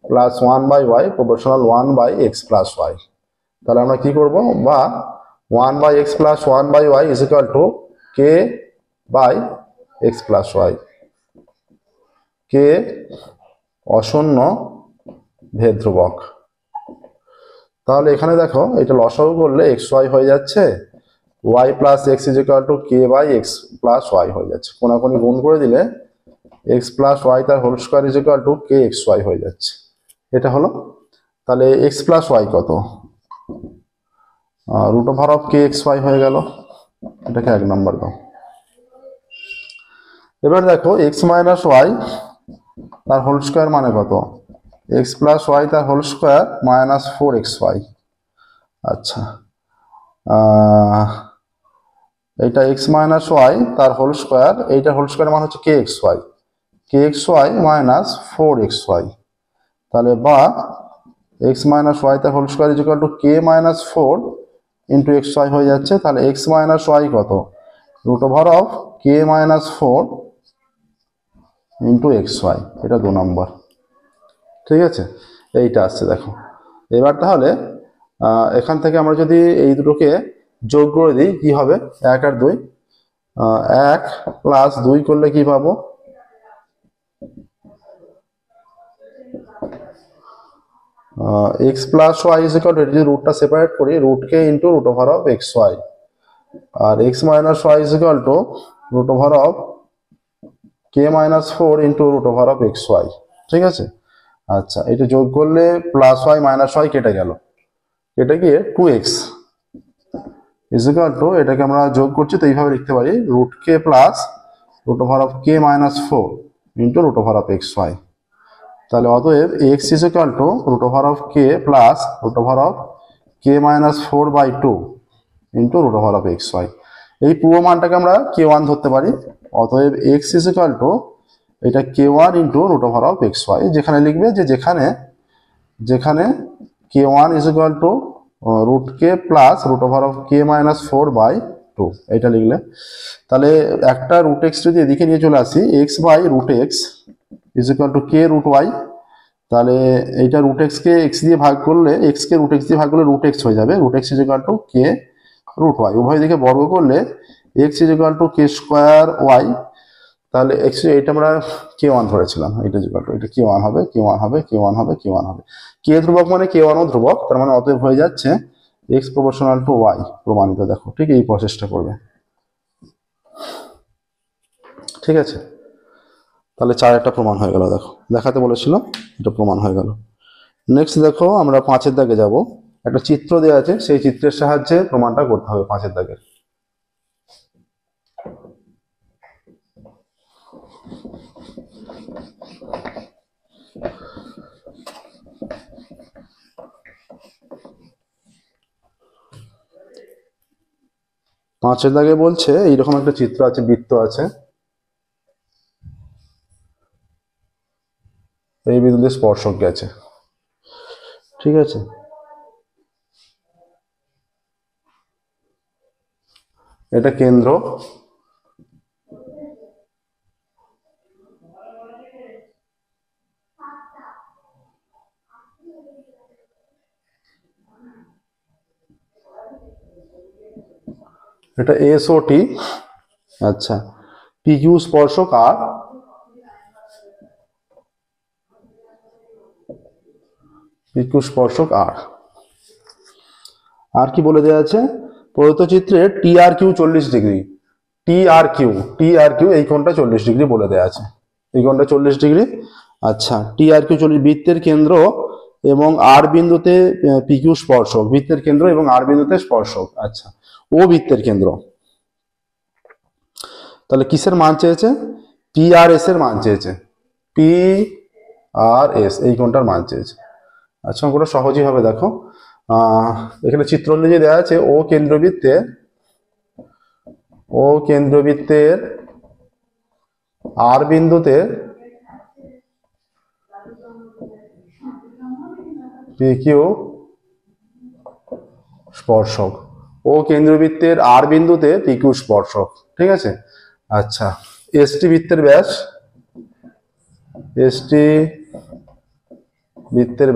A: plus 1/y proportional 1/x plus y। তাহলে আমরা কি করব, বা 1/x plus 1/y is equal to k by x plus y, k অশূন্য ভেদ ধ্রুবক। তাহলে এখানে দেখো এটা লসাগু করলে xy হয়ে যাচ্ছে y plus x is equal to k by x plus y হয়ে যাচ্ছে, কোনাকুনি গুণ করে দিলে x প্লাস y তার whole square is equal to kxy হয়ে যাচ্ছে। এটা হলো, তাহলে x প্লাস y কত, রুট ওভার অফ kxy হয়ে গেল, এটাকে 1 নম্বর দাও। এবার দেখো x মাইনাস y তার হোল স্কোয়ার মানে কত, x প্লাস y তার হোল স্কোয়ার মাইনাস 4xy। আচ্ছা এইটা এক্স মাইনাস ওয়াই তার হোল স্কোয়ার, এইটার হোল স্কোয়ার মান হচ্ছে k x y minus 4xy। তাহলে বা এক্স মাইনাস ওয়াই তার whole square is equal to k minus 4 into x y হয়ে যাচ্ছে। তাহলে এক্স মাইনাস ওয়াই কত, root over of k minus 4 into x Y, এটা 2 নম্বর। ঠিক আছে, এইটা আসছে দেখো। এবার তাহলে এখান থেকে আমরা যদি এই দুটোকে যোগ করে দিই কি হবে, 1 আর 2, 1 প্লাস 2 করলে কি পাবো, x plus y is equal to, যদি রুটটা সেপারেট করি root k into root over of x y, আর x minus y is equal to root over of k minus 4 into root over of x y. ঠিক আছে, আচ্ছা এটা যোগ করলে প্লাস ওয়াই মাইনাস ওয়াই কেটে গেল, কেটে গিয়ে 2x ইজ ইকুয়াল টু, এটাকে আমরা যোগ করছি তো এইভাবে লিখতে পারি root k plus root over of k minus 4 into root over of x y. তাহলে অতএব x is equal to root over of k plus root over of k minus 4/2 into root over of x y. এই পুরো মানটাকে আমরা k1 ধরতে পারি। অতএব x is equal to এটা k1 into root over of x y, যেখানে লিখবে যে যেখানে k1 is equal to root k plus root over of k minus 4/2, এটা লিখলে তাহলে একটা রুট এক্স যদি এদিকে নিয়ে চলে আসি, x by root x is equal to k root y. তাহলে এইটা রুট এক্স কে এক্স দিয়ে ভাগ করলে, এক্স কে রুট এক্স দিয়ে ভাগ করলে রুট এক্স হয়ে যাবে, root x is equal to k root y. উভয় দিকে বর্গ করলে x is equal to k square y. তাহলে এক্স, এইটা আমরা k1 ধরেছিলাম, এটা ইজ ইকুয়াল টু এটা k1 হবে, k1 হবে, k1 হবে, k1 হবে। কে ধ্রুবক মানে k1 ও ধ্রুবক, তার মানে অতএব হয়ে যাচ্ছে এক্স প্রপোর্শনাল টু ওয়াই প্রমাণিত। দেখো ঠিক এই প্রসেসটা করবে। ঠিক আছে, তাহলে 4-টা প্রমাণ হয়ে গেল। দেখো দেখাতে বলেছিল, এটা প্রমাণ হয়ে গেল। নেক্সট দেখো আমরা 5-এর দাগে যাব। একটা চিত্র দেওয়া আছে, সেই চিত্রের সাহায্যে প্রমাণটা করতে হবে 5-এর দাগে। পাঁচের দাগে বলছে এইরকম একটা চিত্র আছে, বৃত্ত আছে, এই বিন্দুতে স্পর্শক গেছে। ঠিক আছে, এটা কেন্দ্র, এটা এস ও টি। আচ্ছা, পি কিউ স্পর্শক আর, পি কিউ স্পর্শক আর কি বলে দেওয়া আছে, প্রদত্ত চিত্রে টি R Q 40 degree, T R Q এই কোণটা 40 ডিগ্রি বলে দেওয়া আছে, এই কোণটা 40 ডিগ্রি। আচ্ছা, টি আর কিউ 40, বৃত্তের কেন্দ্র এবং আর বিন্দুতে পি কিউ স্পর্শক, বৃত্তের কেন্দ্র এবং আর বিন্দুতে স্পর্শক। আচ্ছা, ও বৃত্তের কেন্দ্র, তাহলে কিসের মান চেয়েছে, পি আর এস এর মান চেয়েছে, পি আর এস এই কোণটার মান চেয়েছে। আচ্ছা, অঙ্কটা সহজই হবে। দেখো এখানে চিত্র অনুযায়ী দেওয়া আছে ও কেন্দ্রবৃত্তের আর বিন্দুতে পি কিউ স্পর্শক, ও কেন্দ্রবৃত্তের আর বিন্দুতে পি কিউ স্পর্শক। ঠিক আছে, আচ্ছা এসটি বৃত্তের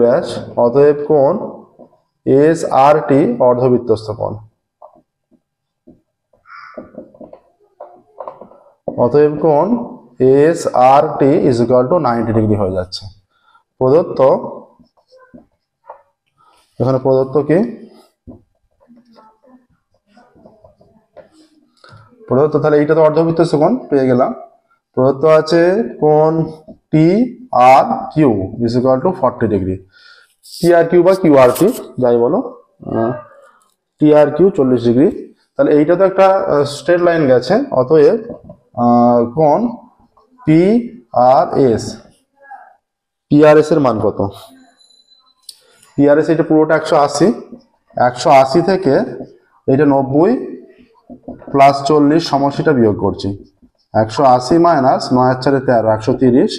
A: ব্যাস, অতএব কোণ এস আর টি অর্ধবৃত্তস্থ কোণ, অতএব কোণ S R T is equal to 90 degree হয়ে যাচ্ছে। প্রদত্ত, এখানে প্রদত্ত কি, প্রদত্ত তাহলে এইটা তো অর্ধবৃত্তস্থ কোণ পেয়ে গেলাম। প্রদত্ত আছে কোণ T R Q is equal to 40 degree, T R Q বা কিউ আর টি যাই বলো, টি আর কিউ 40 ডিগ্রি। তাহলে এইটা তো একটা স্ট্রেট লাইন গেছে, অতএব কোণ পি আর এস এর মান কত, পি আর এস এটা পুরোটা 180 থেকে এটা 90 প্লাস 40 সমষ্টিটা বিয়োগ করছি। 180 মাইনাস 9 আর 4 13, 130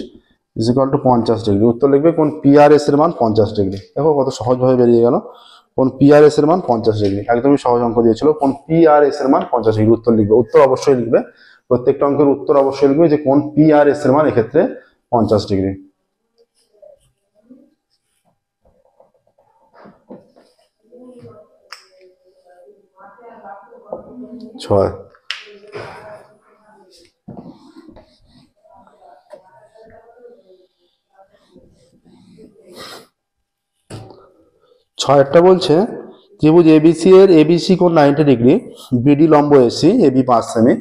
A: ইজ ইকুয়াল টু 50 ডিগ্রি। উত্তর লিখবে কোন পিআরএস এর মান 50 ডিগ্রি। দেখো কত সহজভাবে বেরিয়ে গেল। কোন পিআরএস এর মান 50 ডিগ্রি, একদমই সহজ অঙ্ক দিয়েছিল। কোন পিআরএস এর মান 50 ডিগ্রি, উত্তর লিখবে। উত্তর অবশ্যই লিখবে, প্রত্যেকটা অঙ্কের উত্তর অবশ্যই লিখবে যে কোন পিআরএস এর মান এক্ষেত্রে 50 ডিগ্রি। ছয়, ছয়টা বলছে ত্রিভুজ এবিসি এর এবিসি কোণ 90 ডিগ্রি, বিডি লম্ব এসি, এবি 5 সেমি।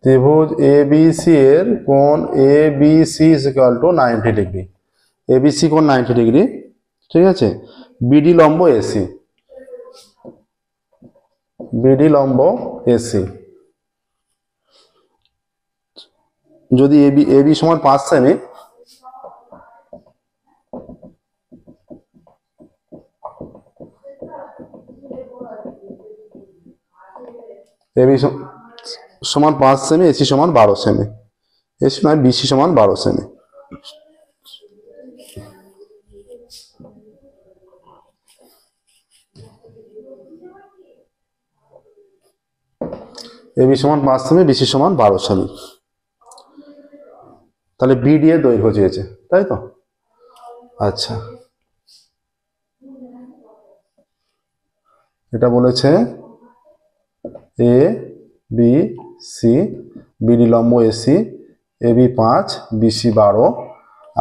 A: ত্রিভুজ এবিসি এর কোণ ABC is equal to 90 degree, ABC কোণ 90 ডিগ্রি, ঠিক আছে। বিডি লম্ব এসি, বিডি লম্ব এসি। যদি এবি এবি সমান 5 সেমি, এবি সমান 5 সেমি, এসি সমান 12 সেমি, এসি নয় বিসি সমান 12 সেমি। এবি সমান 5 সেমি, বিসি সমান 12 সেমি। তাহলে বিডি এর দৈর্ঘ্য চেয়েছে, তাই তো? আচ্ছা, এটা বলেছে এ বি সি, বিডি লম্ব এসি, এবি 5, বিসি 12,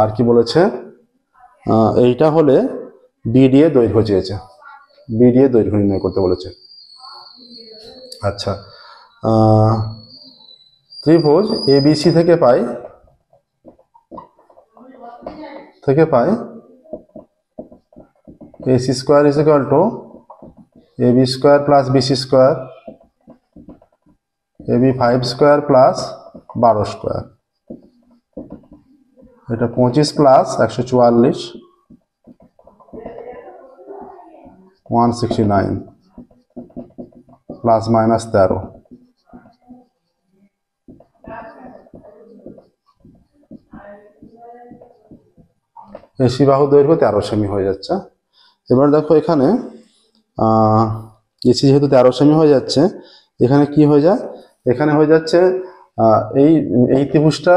A: আর কি বলেছে এইটা হলে বিডি এর দৈর্ঘ্য চেয়েছে, বিডি এর দৈর্ঘ্য নির্ণয় করতে বলেছে। আচ্ছা, ত্রিভুজ এবিসি থেকে পাই AC square is equal to AB square plus BC square, AB 5 square plus 12 square, এটা 25 প্লাস 144 169 প্লাস মাইনাস 13। এসি বাহু দৈর্ঘ্য 13 সেমি হয়ে যাচ্ছে। এবার দেখো এখানে এসি যেহেতু 13 সেমি হয়ে যাচ্ছে, এখানে কি হয়ে যায়, এখানে হয়ে যাচ্ছে এই এই ত্রিভুজটা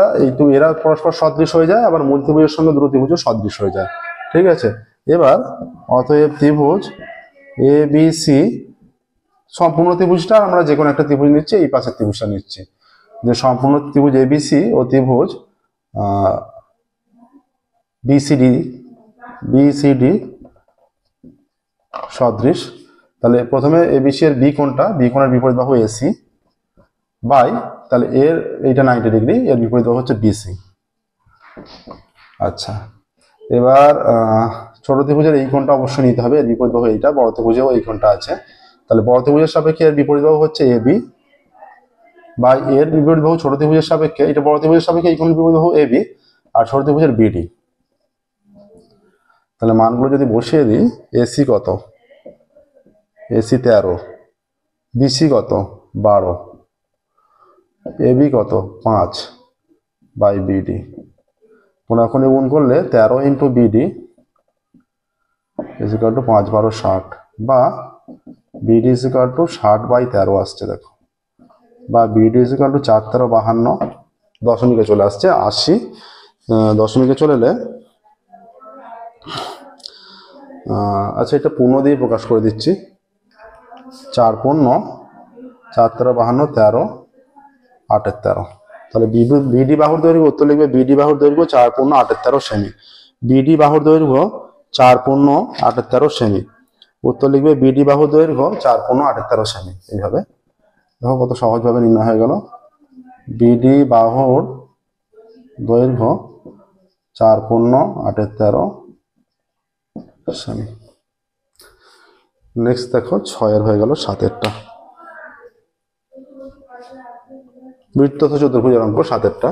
A: এরা পরস্পর সদৃশ হয়ে যায়, আবার মূল ত্রিভুজের সঙ্গে দুটো ত্রিভুজও সদৃশ হয়ে যায়, ঠিক আছে। এবার অতএব ত্রিভুজ এ বি সি, সম্পূর্ণ ত্রিভুজটা আমরা যে কোনো একটা ত্রিভুজ নিচ্ছি, এই পাশের ত্রিভুজটা নিচ্ছি, যে সম্পূর্ণ ত্রিভুজ এবিসি ও ত্রিভুজ বিসিডি সদৃশ। তাহলে প্রথমে এবিসি এর বি কোণটা, বি কোণের বিপরীত বাহু এসি বাই, তাহলে এর এইটা 90 ডিগ্রি, এর বিপরীত বাহু হচ্ছে বিসি। আচ্ছা, এবার ছোট ত্রিভুজের এই কোণটা অবশ্যই নিতে হবে, এর বিপরীত বাহু এইটা, বড় ত্রিভুজেও এই কোণটা আছে। তাহলে বড় ত্রিভুজের সাপেক্ষে এর বিপরীত বাহু হচ্ছে এবি বাই এর বিপরীত বাহু ছোট ত্রিভুজের সাপেক্ষে, এটা বড় ত্রিভুজের সাপেক্ষে এই কোণের বিপরীত বাহু এবি, আর ছোট ত্রিভুজের বিডি। তাহলে মানগুলো যদি বসিয়ে দিই, এসি কত, এসি 13, বিসি কত 12, এবি কত 5 বাই বিডি। কোনাকুনি গুণ করলে 13 into BD is equal to 5 12 60, বা BD is equal to 60 by 13 আসছে, দেখো, বা বিডি ইজ ইকুয়াল টু 4 13 52, দশমিকে চলে আসছে 80, দশমিকে চলে এলে আচ্ছা এটা পূর্ণ দিয়ে প্রকাশ করে দিচ্ছি, 4 পূর্ণ 4 13 52 13 8 13। তাহলে বিডি বাহুর দৈর্ঘ্য, উত্তর লিখবে বিডি বাহুর দৈর্ঘ্য 4 পূর্ণ 8 13 সেমি, বিডি বাহুর দৈর্ঘ্য 4 পূর্ণ 8 13 সেমি, উত্তর লিখবে বিডি বাহুর দৈর্ঘ্য 4 পূর্ণ 8 13 সেমি। এইভাবে দেখো কত সহজভাবে নির্ণয় হয়ে গেল, বিডি বাহুর দৈর্ঘ্য 4 পূর্ণ 8 13 সেমি। নেক্সট দেখো 6 হয়ে গেল, 7 বৃত্ত চতুর্ভুজের অঙ্ক 7।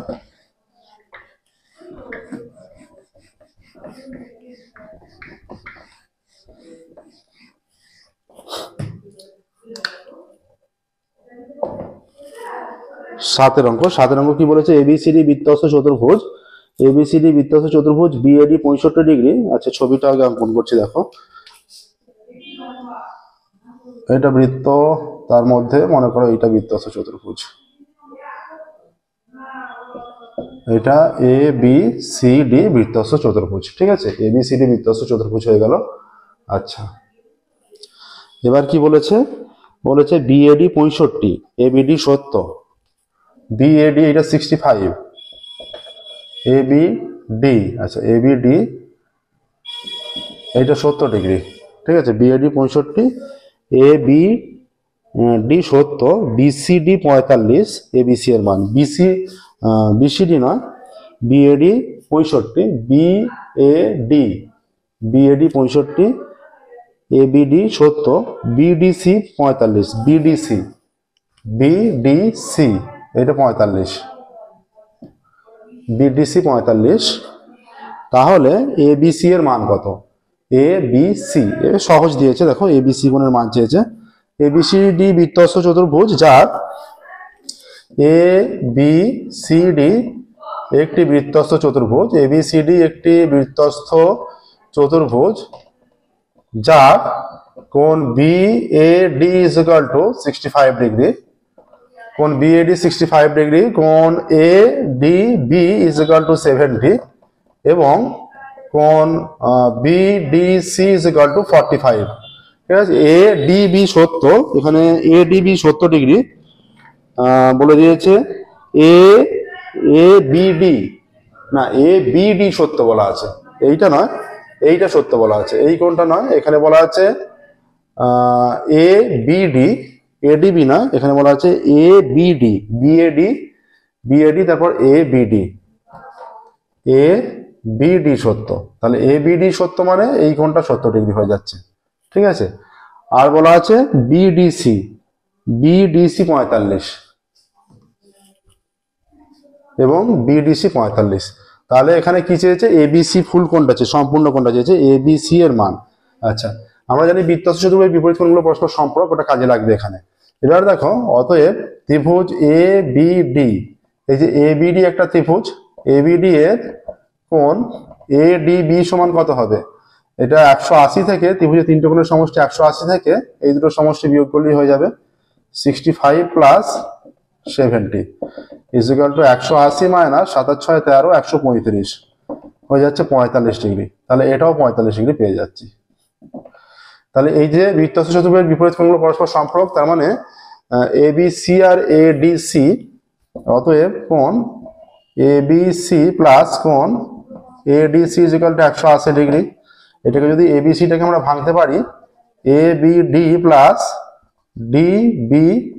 A: সাতের অঙ্ক কি বলেছে? এবিসিডি বৃত্তস্থ চতুর্ভুজ, এবিসিডি বৃত্তস্থ চতুর্ভুজ বিএডি 65 ডিগ্রি। আচ্ছা, ছবিটা আগে অঙ্কন করছি, দেখো এটা বৃত্ত, তার মধ্যে মনে করো এটা বৃত্তস্থ চতুর্ভুজ, এটা এ বি সি ডি বৃত্তস্থ চতুর্ভুজ। ঠিক আছে, এ বি সি ডি বৃত্তস্থ চতুর্ভুজ হয়ে গেল। আচ্ছা, এবার কি বলেছে? বলেছে বিএডি 65, এবিডি 70, বিএডি এটা 65, এবিডি, আচ্ছা এবিডি এটা 70 ডিগ্রি। ঠিক আছে, BAD 65, A B D 70, BCD 45, ABC এর মান, বিসিডি নয়, BAD 65, BAD, BAD 65, ABD 70, BDC 45, BDC, BDC এটা 45, বিডিসি 45। তাহলে এবিসি এর মান কত? এবিসি সহজ দিয়েছে, দেখো এবিসি কোণের মান চেয়েছে। এবিসিডি বৃত্তস্থ চতুর্ভুজ যার এ বি সি ডি একটি বৃত্তস্থ চতুর্ভুজ, এবিসিডি একটি বৃত্তস্থ চতুর্ভুজ যার কোণ BAD is equal two 65 degree, কোণ বিএডি 65 ডিগ্রি, কোণ এডিবি ইজ ইকুয়াল টু 70 এবং কোণ বিডিসি ইজ ইকুয়াল টু 45। ঠিক আছে, এডিবি 70, এখানে এডিবি 70 ডিগ্রি বলে দিয়েছে। এবিডি না, এবিডি 70 বলা আছে, এইটা নয়, এইটা 70 বলা আছে, এই কোণটা নয়, এখানে বলা আছে এবিডি, এডিবি না, এখানে বলা আছে এবিডি, বিএডি, বিএডি তারপর এবিডি, এবিডি 70। তাহলে এবিডি 70 মানে এই কোণটা 70 ডিগ্রি হয়ে যাচ্ছে। ঠিক আছে, আর বলা আছে বিডিসি, বিডিসি 45 এবং বিডিসি 45। তাহলে এখানে কি চেয়েছে? এবিসি ফুল কোণটা চেয়েছে, সম্পূর্ণ কোণটা চেয়েছে, এবিসি এর মান। আচ্ছা, আমরা জানি বৃত্তস্থ চতুর্ভুজের বিপরীত কোণগুলো পরস্পর সম্পর্ক, ওটা কাজে লাগবে এখানে। এবার দেখো, অতএব ত্রিভুজ এ বি ডি, এই যে এ বি ডি একটা ত্রিভুজ, এ বি ডি এর কোণ এ ডি বি সমান কত হবে? এটা 180 থেকে, ত্রিভুজের তিনটে কোণের সমষ্টি 180 থেকে এই দুটো সমষ্টি বিয়োগ করলেই হয়ে যাবে 65 plus 70 is equal two 180 minus 7 6 13 135 হয়ে যাচ্ছে 45 ডিগ্রি। তাহলে এটাও 45 ডিগ্রি পেয়ে যাচ্ছি। তাহলে এই যে বৃত্তস্থ চতুর্ভুজের বিপরীত কোণগুলো পরস্পর সম্পর্ক, তার মানে এবিসি আর এডিসি, অতএব কোণ এবিসি প্লাস কোণ ADC is equal two 180 degree. এটাকে যদি এবিসিটাকে আমরা ভাঙতে পারি এবিডি প্লাস ডিবিসি,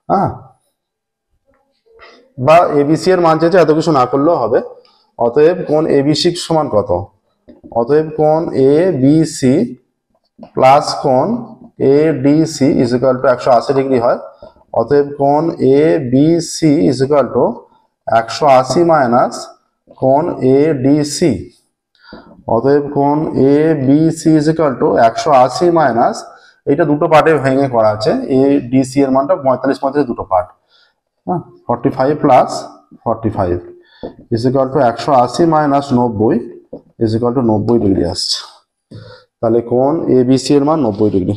A: হ্যাঁ, বা এবিসি এর মান চেয়েছে, এত কিছু না করলেও হবে। অতএব কোণ এবিসি সমান কত? অতএব কোণ এবিসি প্লাস কোণ ADC is equal two 180 degree হয়। অতএব কোণ ABC is equal two 180 minus কোণ এডিসি। অতএব কোণ ABC is equal two 180 minus, এটা দুটো পার্টে ভেঙে করা আছে, এডিসি এর মানটা 45 45 দুটো part, 45 plus 45 is equal two 180 minus 90 is equal to 90 degree আসছে। তাহলে কোণ এবিসি এর মান 90 ডিগ্রি।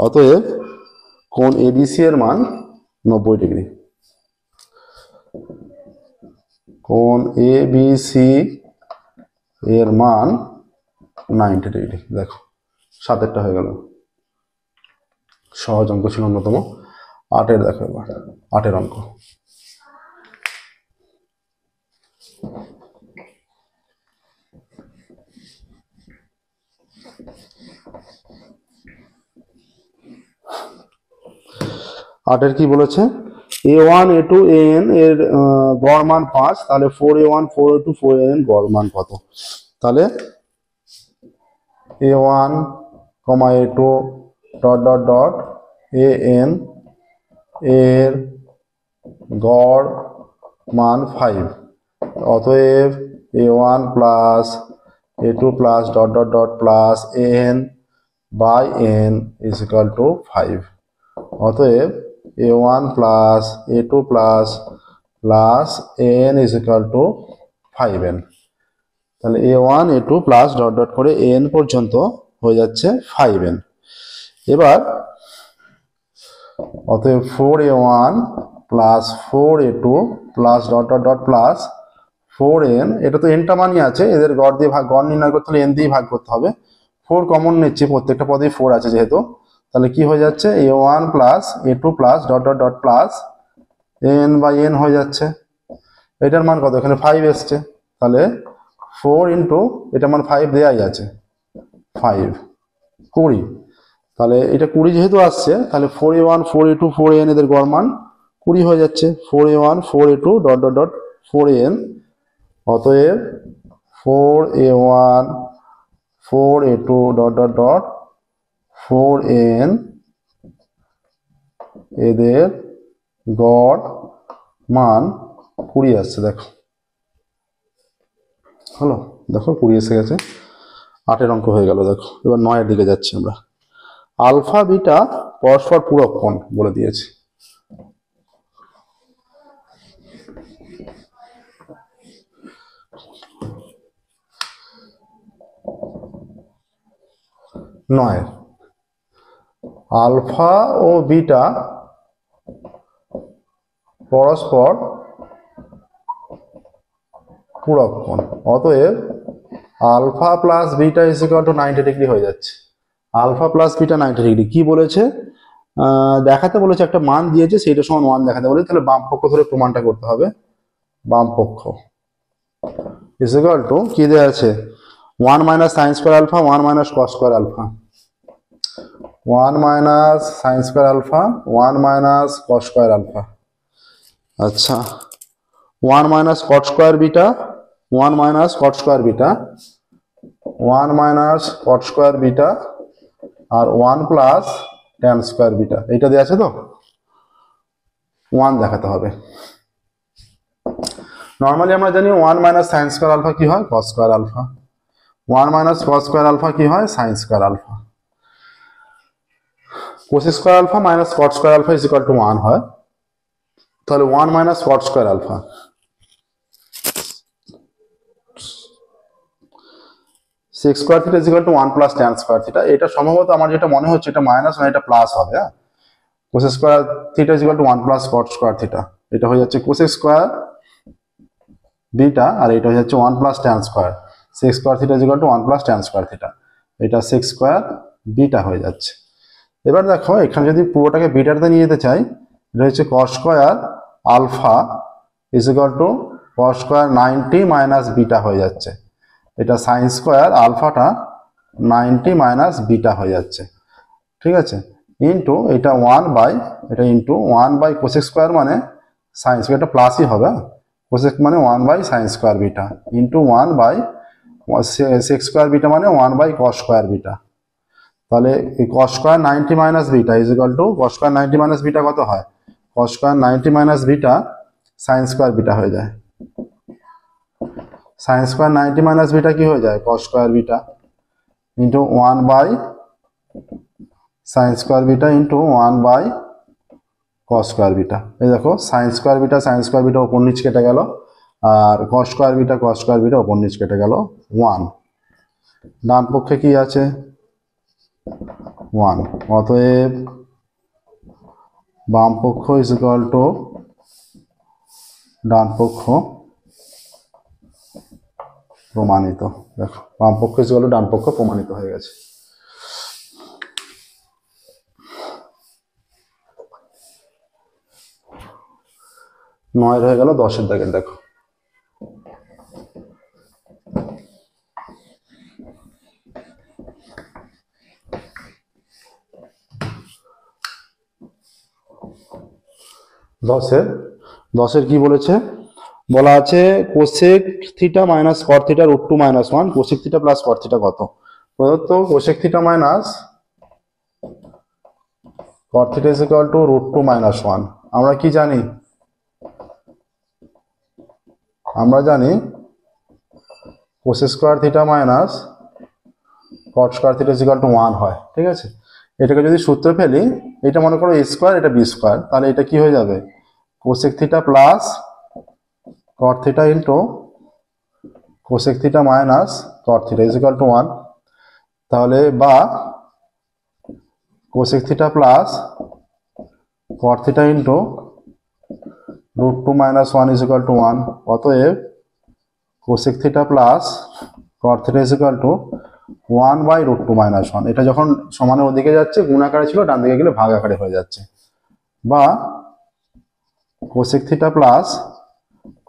A: অতএব কোণ এবিসি এর মান 90 ডিগ্রি। কোণ এবিসি এর মান 90 ডিগ্রি। দেখো, 7-এরটা হয়ে গেল, সহজ অঙ্ক ছিল অন্যতম। 8-এর দেখো, এবার 8-এর অঙ্ক। আটের কি বলেছে? a1 a2 an এর গড় মান 5, তাহলে 4a1 4a2 4an গড় মান কত? তাহলে a1 a2 dot dot dot an এর গড় মান 5, অতএব a1 plus a2 plus dot dot dot plus an by n is equal to 5। অতএব a1 plus a2 plus n is equal to 5n। তাহলে a1 a2 plus dot dot করে n পর্যন্ত হয়ে যাচ্ছে 5n। এবার অতএব 4a1 plus 4a2 plus dot dot dot plus 4n, এটা তো nটা মানই আছে, এদের গড় দিয়ে গড় নির্ণয় করতে হলে n দিয়ে ভাগ করতে হবে। 4 কমন নিচ্ছি, প্রত্যেকটা পদেই 4 আছে যেহেতু, তাহলে কি হয়ে যাচ্ছে a1 plus a2 plus dot dot dot plus n by n হয়ে যাচ্ছে। এটার মান কত? এখানে 5 এসছে, তাহলে 4 ইন্টু এটা মান 5 দেয়াই আছে, 5 20। তাহলে এটা 20 যেহেতু আসছে, তাহলে 4a1 4a2 4an এদের গড় মান 20 হয়ে যাচ্ছে। 4a1 4a2 dot dot dot 4an। অতএব 4a1 4a2 dot dot dot 4n এদের গড় মান 20 আসছে। দেখো হলো, দেখো 20 এসে গেছে, 8-এর অঙ্ক হয়ে গেল। দেখো এবার 9-এর দিকে যাচ্ছি আমরা। আলফা বিটা পরস্পর পূরক কোণ বলে দিয়েছি। নয়, আলফা ও বিটা পরস্পর পূরক কোণ। অতএব alpha plus beta is equal to 90 degree হয়ে যাচ্ছে। Alpha plus beta 90 degree. কি বলেছে? দেখাতে বলেছে, একটা মান দিয়েছে, সেইটা সমান 1 দেখাতে বলেছে। তাহলে বাম পক্ষ ধরে প্রমাণটা করতে হবে। বাম পক্ষ ইজ ইকুয়াল টু কি দেওয়া আছে? 1 minus sine square alpha 1 minus cos square alpha, 1 minus sine square alpha 1 minus cos square alpha. আচ্ছা, 1 minus cot square beta 1 minus cot square beta 1 minus cot square beta আর 1 plus tan square beta. এইটা দেওয়া আছে তো, 1 দেখাতে হবে। Normally আমরা জানি 1 মাইনাস সাইন স্কোয়ার আলফা কি হয়? Cos square alpha. 1 minus cos square alpha কি হয়? Sine square alpha. Cosec square alpha minus cot square alpha is equal to 1 হয়। তাহলে 1 minus cot square alpha, sec square theta is equal to 1 plus tan square theta. এটা সম্ভবত আমার যেটা মনে হচ্ছে এটা মাইনাস না, এটা প্লাস হবে। হ্যাঁ, cos square theta is equal to 1 plus cot square theta. এটা হয়ে যাচ্ছে কোস স্কোয়ার বিটা, আর এটা হয়ে যাচ্ছে 1 plus tan square. Sec square theta is equal to 1 plus tan square theta. এটা সেক স্কোয়ার বিটা হয়ে যাচ্ছে। এবার দেখো এখানে যদি পুরোটাকে বিটাতে নিয়ে যেতে চাই, এটা হচ্ছে cos square alpha is equal to cos square 90 minus beta হয়ে যাচ্ছে। এটা সাইন স্কোয়ার আলফাটা 90 মাইনাস বিটা হয়ে যাচ্ছে। ঠিক আছে, ইন্টু এটা 1 বাই এটা ইন্টু 1 বাই কোসেক স্কোয়ার মানে সাইন স্কোয়ার, এটা প্লাসই হবে। কোসেক মানে 1 by sine square beta into 1 by sec square beta মানে 1 বাই কস স্কোয়ার বিটা। তাহলে cos square 90 minus beta is equal to cos square 90 minus beta কত হয়? Cos square 90 minus beta sine square beta হয়ে যায়। Sine square 90 minus beta কি হয়ে যায়? Cos square beta into 1 by sine square beta into 1 by cos square beta. এই দেখো sign square beta ওপর নিচ কেটে গেল, আর কস স্কোয়ার বিটা ওপর নিচ কেটে গেল 1। ডান পক্ষে কি আছে? 1। অতএব বাম পক্ষ ইজ ইকুয়াল টু ডান পক্ষ প্রমাণিত। দেখো বাম পক্ষ ইজ ইকুয়াল টু ডান পক্ষ প্রমাণিত হয়ে গেছে। নয় হয়ে গেল। 10-এর দাগের দেখো, দশের কি বলেছে? বলা আছে cosec theta minus cot theta root 2 minus 1। Cosec theta plus cot theta কত? প্রদত্ত cosec theta minus cot theta is equal to root 2 minus 1। আমরা কি জানি? আমরা জানি cosec square theta minus cot square theta equal to 1 হয়, ঠিক আছে। এটাকে যদি সূত্রে ফেলি, এটা মনে করো a স্কয়ার, এটা b স্কয়ার, তাহলে এটা কি হয়ে যাবে cosec theta plus cot theta into cosec theta minus cot theta equal to 1, তাহলে বা cosec theta plus cot theta into √2 minus 1 equal to 1, অতএব cosec theta plus cot theta equal to 1 by √2 minus 1। এটা যখন সমানের ওদিকে যাচ্ছে গুণ আকারে ছিল, ডান দিকে গেলে ভাগ আকারে হয়ে যাচ্ছে। বা cosec theta plus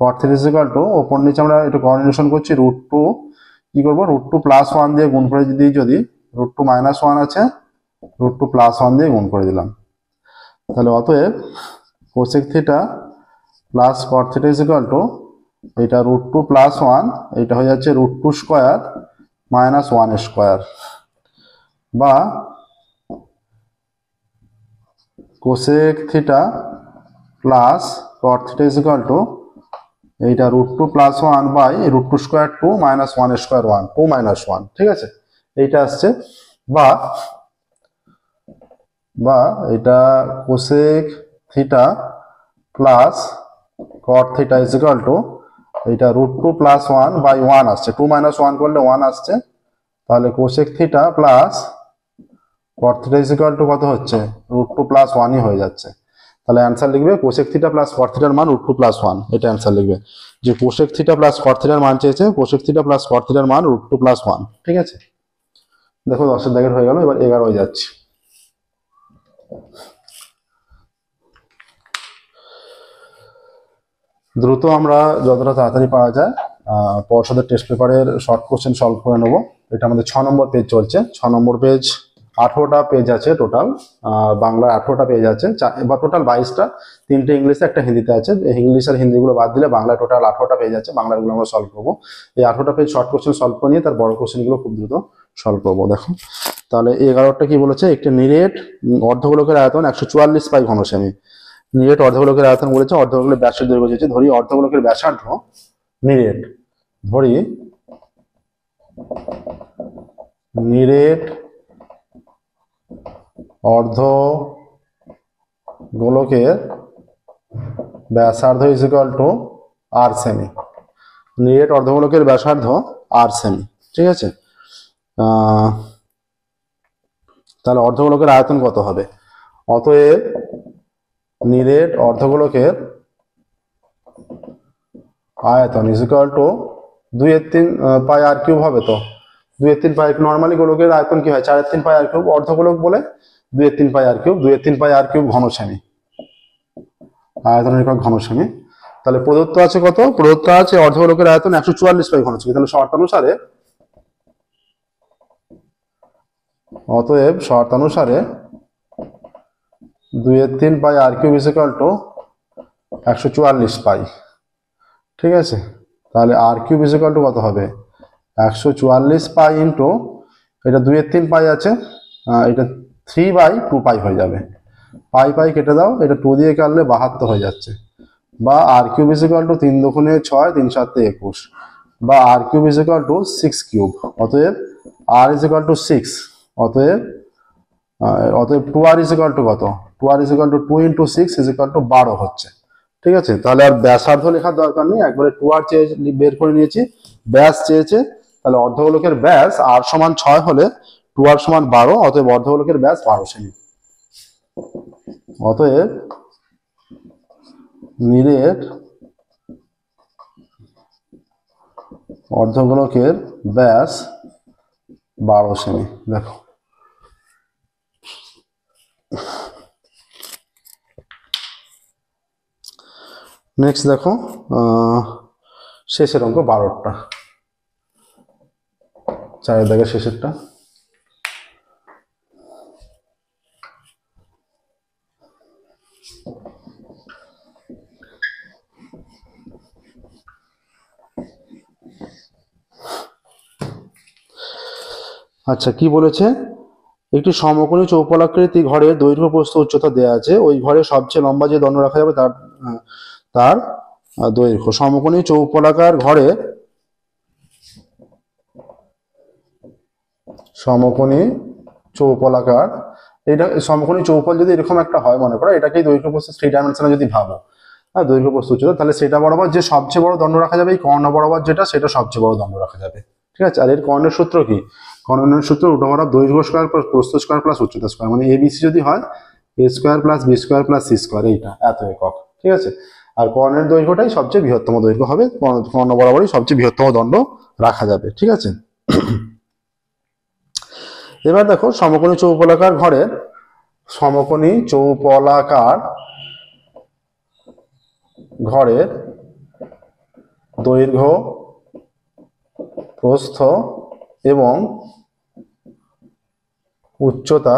A: cot theta equal two, ওপর নিচে আমরা একটু কোঅর্ডিনেশন করছি, √2 কি করবো, √2 প্লাস 1 দিয়ে গুণ করে যদি √2 মাইনাস 1 আছে, √2 প্লাস 1 দিয়ে গুণ করে দিলাম, তাহলে অতএব cosec theta plus cot theta equal to এটা √2 প্লাস 1, এটা হয়ে যাচ্ছে √2 স্কয়ার মাইনাস 1 স্কয়ার, বা cosec theta plus cot theta equal to এইটা √2 plus 1 by √2 square 2 minus 1 square 1, 2 minus 1, ঠিক আছে, এইটা আসছে। বা এটা cosec theta plus cot theta equal to এটা √2 প্লাস 1 বাই 1 আসছে, 2 মাইনাস 1 করলে 1 আসছে, তাহলে cosec theta plus cot theta equal to কত হচ্ছে, √2 প্লাস 1ই হয়ে যাচ্ছে। তাহলে অ্যান্সার লিখবে কোসেক থিটা প্লাস cot থিটার মান √2 প্লাস 1, এটা অ্যান্সার লিখবে। যে কোসেক থিটা প্লাস cot থিটার মান চেয়েছে, কোসেক থিটা প্লাস cot থিটার মান √2 প্লাস 1, ঠিক আছে। দেখো 10 এর দাগের হয়ে গেল, এবার 11 হয়ে যাচ্ছে। দ্রুত আমরা যতটা তাড়াতাড়ি পারা যায় পর্ষদের টেস্ট পেপারের শর্ট কোশ্চেন সলভ করে নেব। এটা আমাদের 6 নম্বর পেজ চলছে। 6 নম্বর পেজ 18টা পেজ আছে টোটাল, বাংলা 18টা পেজ আছে, বা টোটাল 22টা, 3টে ইংলিশে, একটা হিন্দিতে আছে। ইংলিশ আর হিন্দিগুলো বাদ দিলে বাংলা টোটাল 18টা পেজ আছে, বাংলাগুলো আমরা সলভ করবো। এই 18টা পেজ শর্ট কোশ্চেন সলভ করে নিয়ে তার বড় কোশ্চেনগুলো খুব দ্রুত সলভ করবো। দেখো তাহলে 11টা কি বলেছে, একটি নিরেট অর্ধগোলকের আয়তন 144 পাই ঘনসেমি। নিরেট অর্ধগোলকের আয়তন বলেছে, অর্ধগোলকের ব্যাসের দৈর্ঘ্য চেয়েছে। ধরি অর্ধগোলকের ব্যাসার্ধ নিরেট অর্ধগোলকের ব্যাসার্ধ ইকুয়াল টু r সেমি। নিরেট অর্ধগোলকের ব্যাসার্ধ r সেমি, ঠিক আছে। তাহলে অর্ধগোলকের আয়তন কত হবে, অতএব নিরেট অর্ধগোলকের আয়তন equal to 2/3 pi r cube হবে। তো 2/3 পাই, নর্মালি গোলকের আয়তন কি হয়, 4/3 পাই r কিউব, অর্ধগোলক বলে 2/3 পাই r কিউব, 2/3 পাই r কিউব ঘনসেমি, আয়তনের একক ঘনসেমি। তাহলে প্রদত্ত আছে কত, প্রদত্ত আছে অর্ধগোলকের আয়তন 144 পাই ঘনসেমি। তাহলে শর্তানুসারে 2/3 পাই r কিউব ইকুয়াল টু 144 পাই, ঠিক আছে। তাহলে r কিউব ইকুয়াল টু কত হবে, 144 পাই ইন্টু এটা 2/3 পাই আছে, এটা 3/2 পাই হয়ে যাবে। পাই পাই কেটে দাও, এটা 2 দিয়ে কাটলে 72 হয়ে যাচ্ছে। বা r কিউব ইকুয়াল টু 3 দুগুণে 6, 3 7 21, বা r cube equal to 6 cube. অতএব r ইকুয়াল টু 6, অতএব 2r ইকুয়াল টু কত, 2r equal to 2 into 6 equal to 12 হচ্ছে, ঠিক আছে। তাহলে আর ব্যাসার্ধ লেখার দরকার নেই, একবারে 2r বের করে নিয়েছি, ব্যাস চেয়েছে। তাহলে অর্ধগোলকের ব্যাস r সমান 6 হলে 2r সমান 12, অতএব অর্ধগোলকের ব্যাস 12 সেমি। অতএব নিরেট অর্ধগোলকের ব্যাস 12 সেমি। দেখো নেক্সট দেখো শেষের অঙ্ক 12টা, 4 দাগের শেষেরটা। আচ্ছা কি বলেছে, একটি সমকোণী চৌপলাকৃতি ঘরের দৈর্ঘ্য প্রস্থ উচ্চতা দেওয়া আছে, ওই ঘরে সবচেয়ে লম্বা যে দণ্ড রাখা যাবে তার দৈর্ঘ্য। সমকোণী চৌপলাকার ঘরে সমকোণী চৌপলাকার, এটা সমকোণী চৌপল যদি এরকম একটা হয়, মনে করো এটাকেই দৈর্ঘ্য প্রস্থ 3 ডাইমেনশনে যদি ভাবো, হ্যাঁ, দৈর্ঘ্য প্রস্থ উচ্চতা, তাহলে সেটা বরাবর যে সবচেয়ে বড় দণ্ড রাখা যাবে এই কর্ণ বরাবর যেটা, সেটা সবচেয়ে বড় দণ্ড রাখা যাবে। ঠিক আছে, আর এর কর্ণের সূত্র কি? কর্ণের সূত্র রুট ওভার অফ দৈর্ঘ্য স্কয়ার প্লাস প্রস্থ স্কয়ার প্লাস উচ্চতা স্কয়ার, মানে এবিসি যদি হয় A square plus B square plus C square, এইটা এত একক। ঠিক আছে, আর কর্ণের দৈর্ঘ্যটাই সবচেয়ে বৃহত্তম দৈর্ঘ্য হবে, কর্ণ বরাবরই সবচেয়ে বৃহত্তম দণ্ড রাখা যাবে। ঠিক আছে, এবার দেখো সমকোণী চৌপলাকার ঘরের, সমকোণী চৌপলাকার ঘরের দৈর্ঘ্য, প্রস্থ এবং উচ্চতা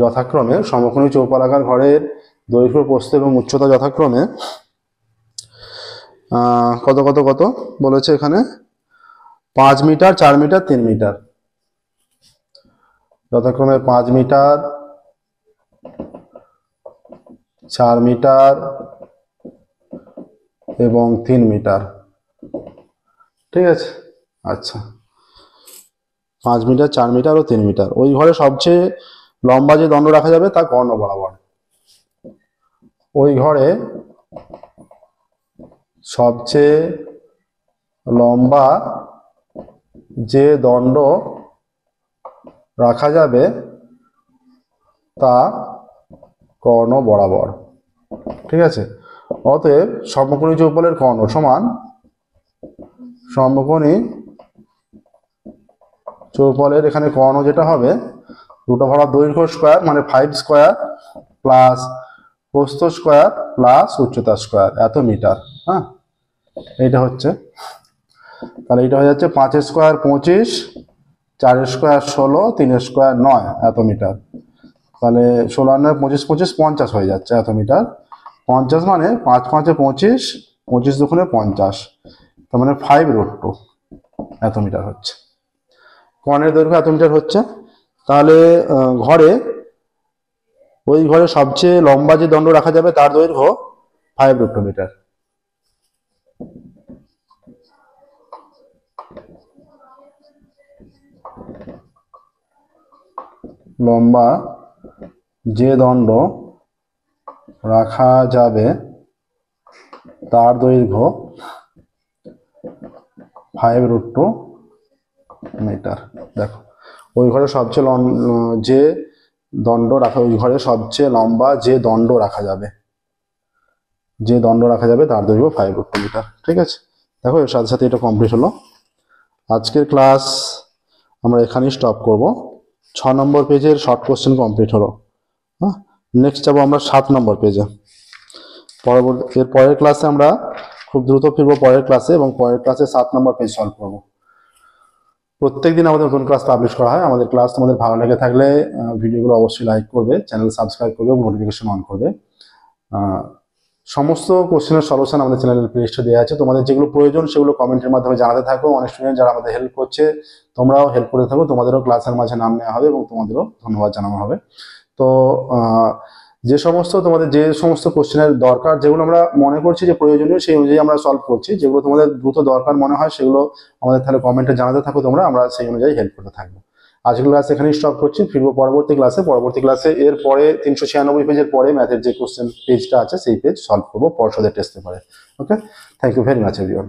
A: যথাক্রমে, সমকোণী চৌপলাকার ঘরের দৈর্ঘ্য, প্রস্থ এবং উচ্চতা যথাক্রমে কত কত কত বলেছে এখানে, 5 মিটার, 4 মিটার, 3 মিটার, যথাক্রমে 5 মিটার, 4 মিটার এবং 3 মিটার। ঠিক আছে, আচ্ছা 5 মিটার, 4 মিটার ও 3 মিটার। ওই ঘরে সবচেয়ে লম্বা যে দণ্ড রাখা যাবে তা কর্ণ বরাবর। ওই ঘরে সবচেয়ে লম্বা যে দণ্ড রাখা যাবে তা কর্ণ বরাবর। ঠিক আছে, অতএব সমকোণী চৌপলের কর্ণ সমান সমকোণী চৌপলের এখানে কর্ণ যেটা হবে রুট ওভার অফ দৈর্ঘ্য স্কয়ার মানে 5 স্কয়ার প্লাস প্রস্থ স্কয়ার প্লাস উচ্চতা স্কয়ার এত মিটার। হ্যাঁ, এইটা হচ্ছে, তাহলে এটা হয়ে যাচ্ছে 5 স্কয়ার 25, 4 স্কয়ার 16, 3 স্কয়ার 9 এত মিটার। তাহলে 16 9 25 25 50 হয়ে যাচ্ছে এত মিটার। 50 মানে 5 5 25, 25 দুগুণে 50, তার মানে 5√2 এত মিটার হচ্ছে। কর্ণের দৈর্ঘ্য এত মিটার হচ্ছে। তাহলে ঘরে, ওই ঘরে সবচেয়ে লম্বা যে দণ্ড রাখা যাবে তার দৈর্ঘ্য 5√2 মিটার। লম্বা যে দণ্ড রাখা যাবে তার দৈর্ঘ্য 5√2 মিটার। দেখো ওই ঘরে সবচেয়ে যে দণ্ড রাখা, ওই ঘরে সবচেয়ে লম্বা যে দণ্ড রাখা যাবে, যে দণ্ড রাখা যাবে তার দৈর্ঘ্য 5√2 মিটার। ঠিক আছে, দেখো এর সাথে সাথে এটা কমপ্লিট হলো। আজকের ক্লাস আমরা এখানেই স্টপ করব। 6 নম্বর পেজের শর্ট কোশ্চেন কমপ্লিট হলো। হ্যাঁ, নেক্সট যাবো আমরা 7 নম্বর পেজে। এর পরের ক্লাসে আমরা খুব দ্রুত ফিরবো পরের ক্লাসে, এবং পরের ক্লাসে 7 নম্বর পেজ সলভ করবো। প্রত্যেকদিন আমাদের নতুন ক্লাস পাবলিশ করা হয়। আমাদের ক্লাস তোমাদের ভালো লেগে থাকলে ভিডিওগুলো অবশ্যই লাইক করবে, চ্যানেল সাবস্ক্রাইব করবে এবং নোটিফিকেশন অন করবে। সমস্ত কোশ্চেনের সলিউশন আমাদের চ্যানেলের প্লেলিস্টে দেওয়া আছে। তোমাদের যেগুলো প্রয়োজন সেগুলো কমেন্টের মাধ্যমে জানাতে থাকো। অনেক স্টুডেন্ট যারা আমাদের হেল্প করছে, তোমরাও হেল্প করতে থাকো, তোমাদেরও ক্লাসের মাঝে নাম নেওয়া হবে এবং তোমাদেরও ধন্যবাদ জানানো হবে। তো যে সমস্ত কোশ্চেনের দরকার, যেগুলো আমরা মনে করছি যে প্রয়োজনীয়, সেই অনুযায়ী আমরা সলভ করছি। যেগুলো তোমাদের দ্রুত দরকার মনে হয় সেগুলো আমাদের তাহলে কমেন্টে জানাতে থাকো তোমরা, আমরা সেই অনুযায়ী হেল্প করতে থাকবো। আজকের ক্লাস এখানেই স্টপ করছি, ফিরবো পরবর্তী ক্লাসে। এর পরে 396 পেজের পরে ম্যাথের যে কোশ্চেন পেজটা আছে সেই পেজ সলভ করবো পর্ষদের টেস্ট পেপারে। Okay, thank you very much everyone.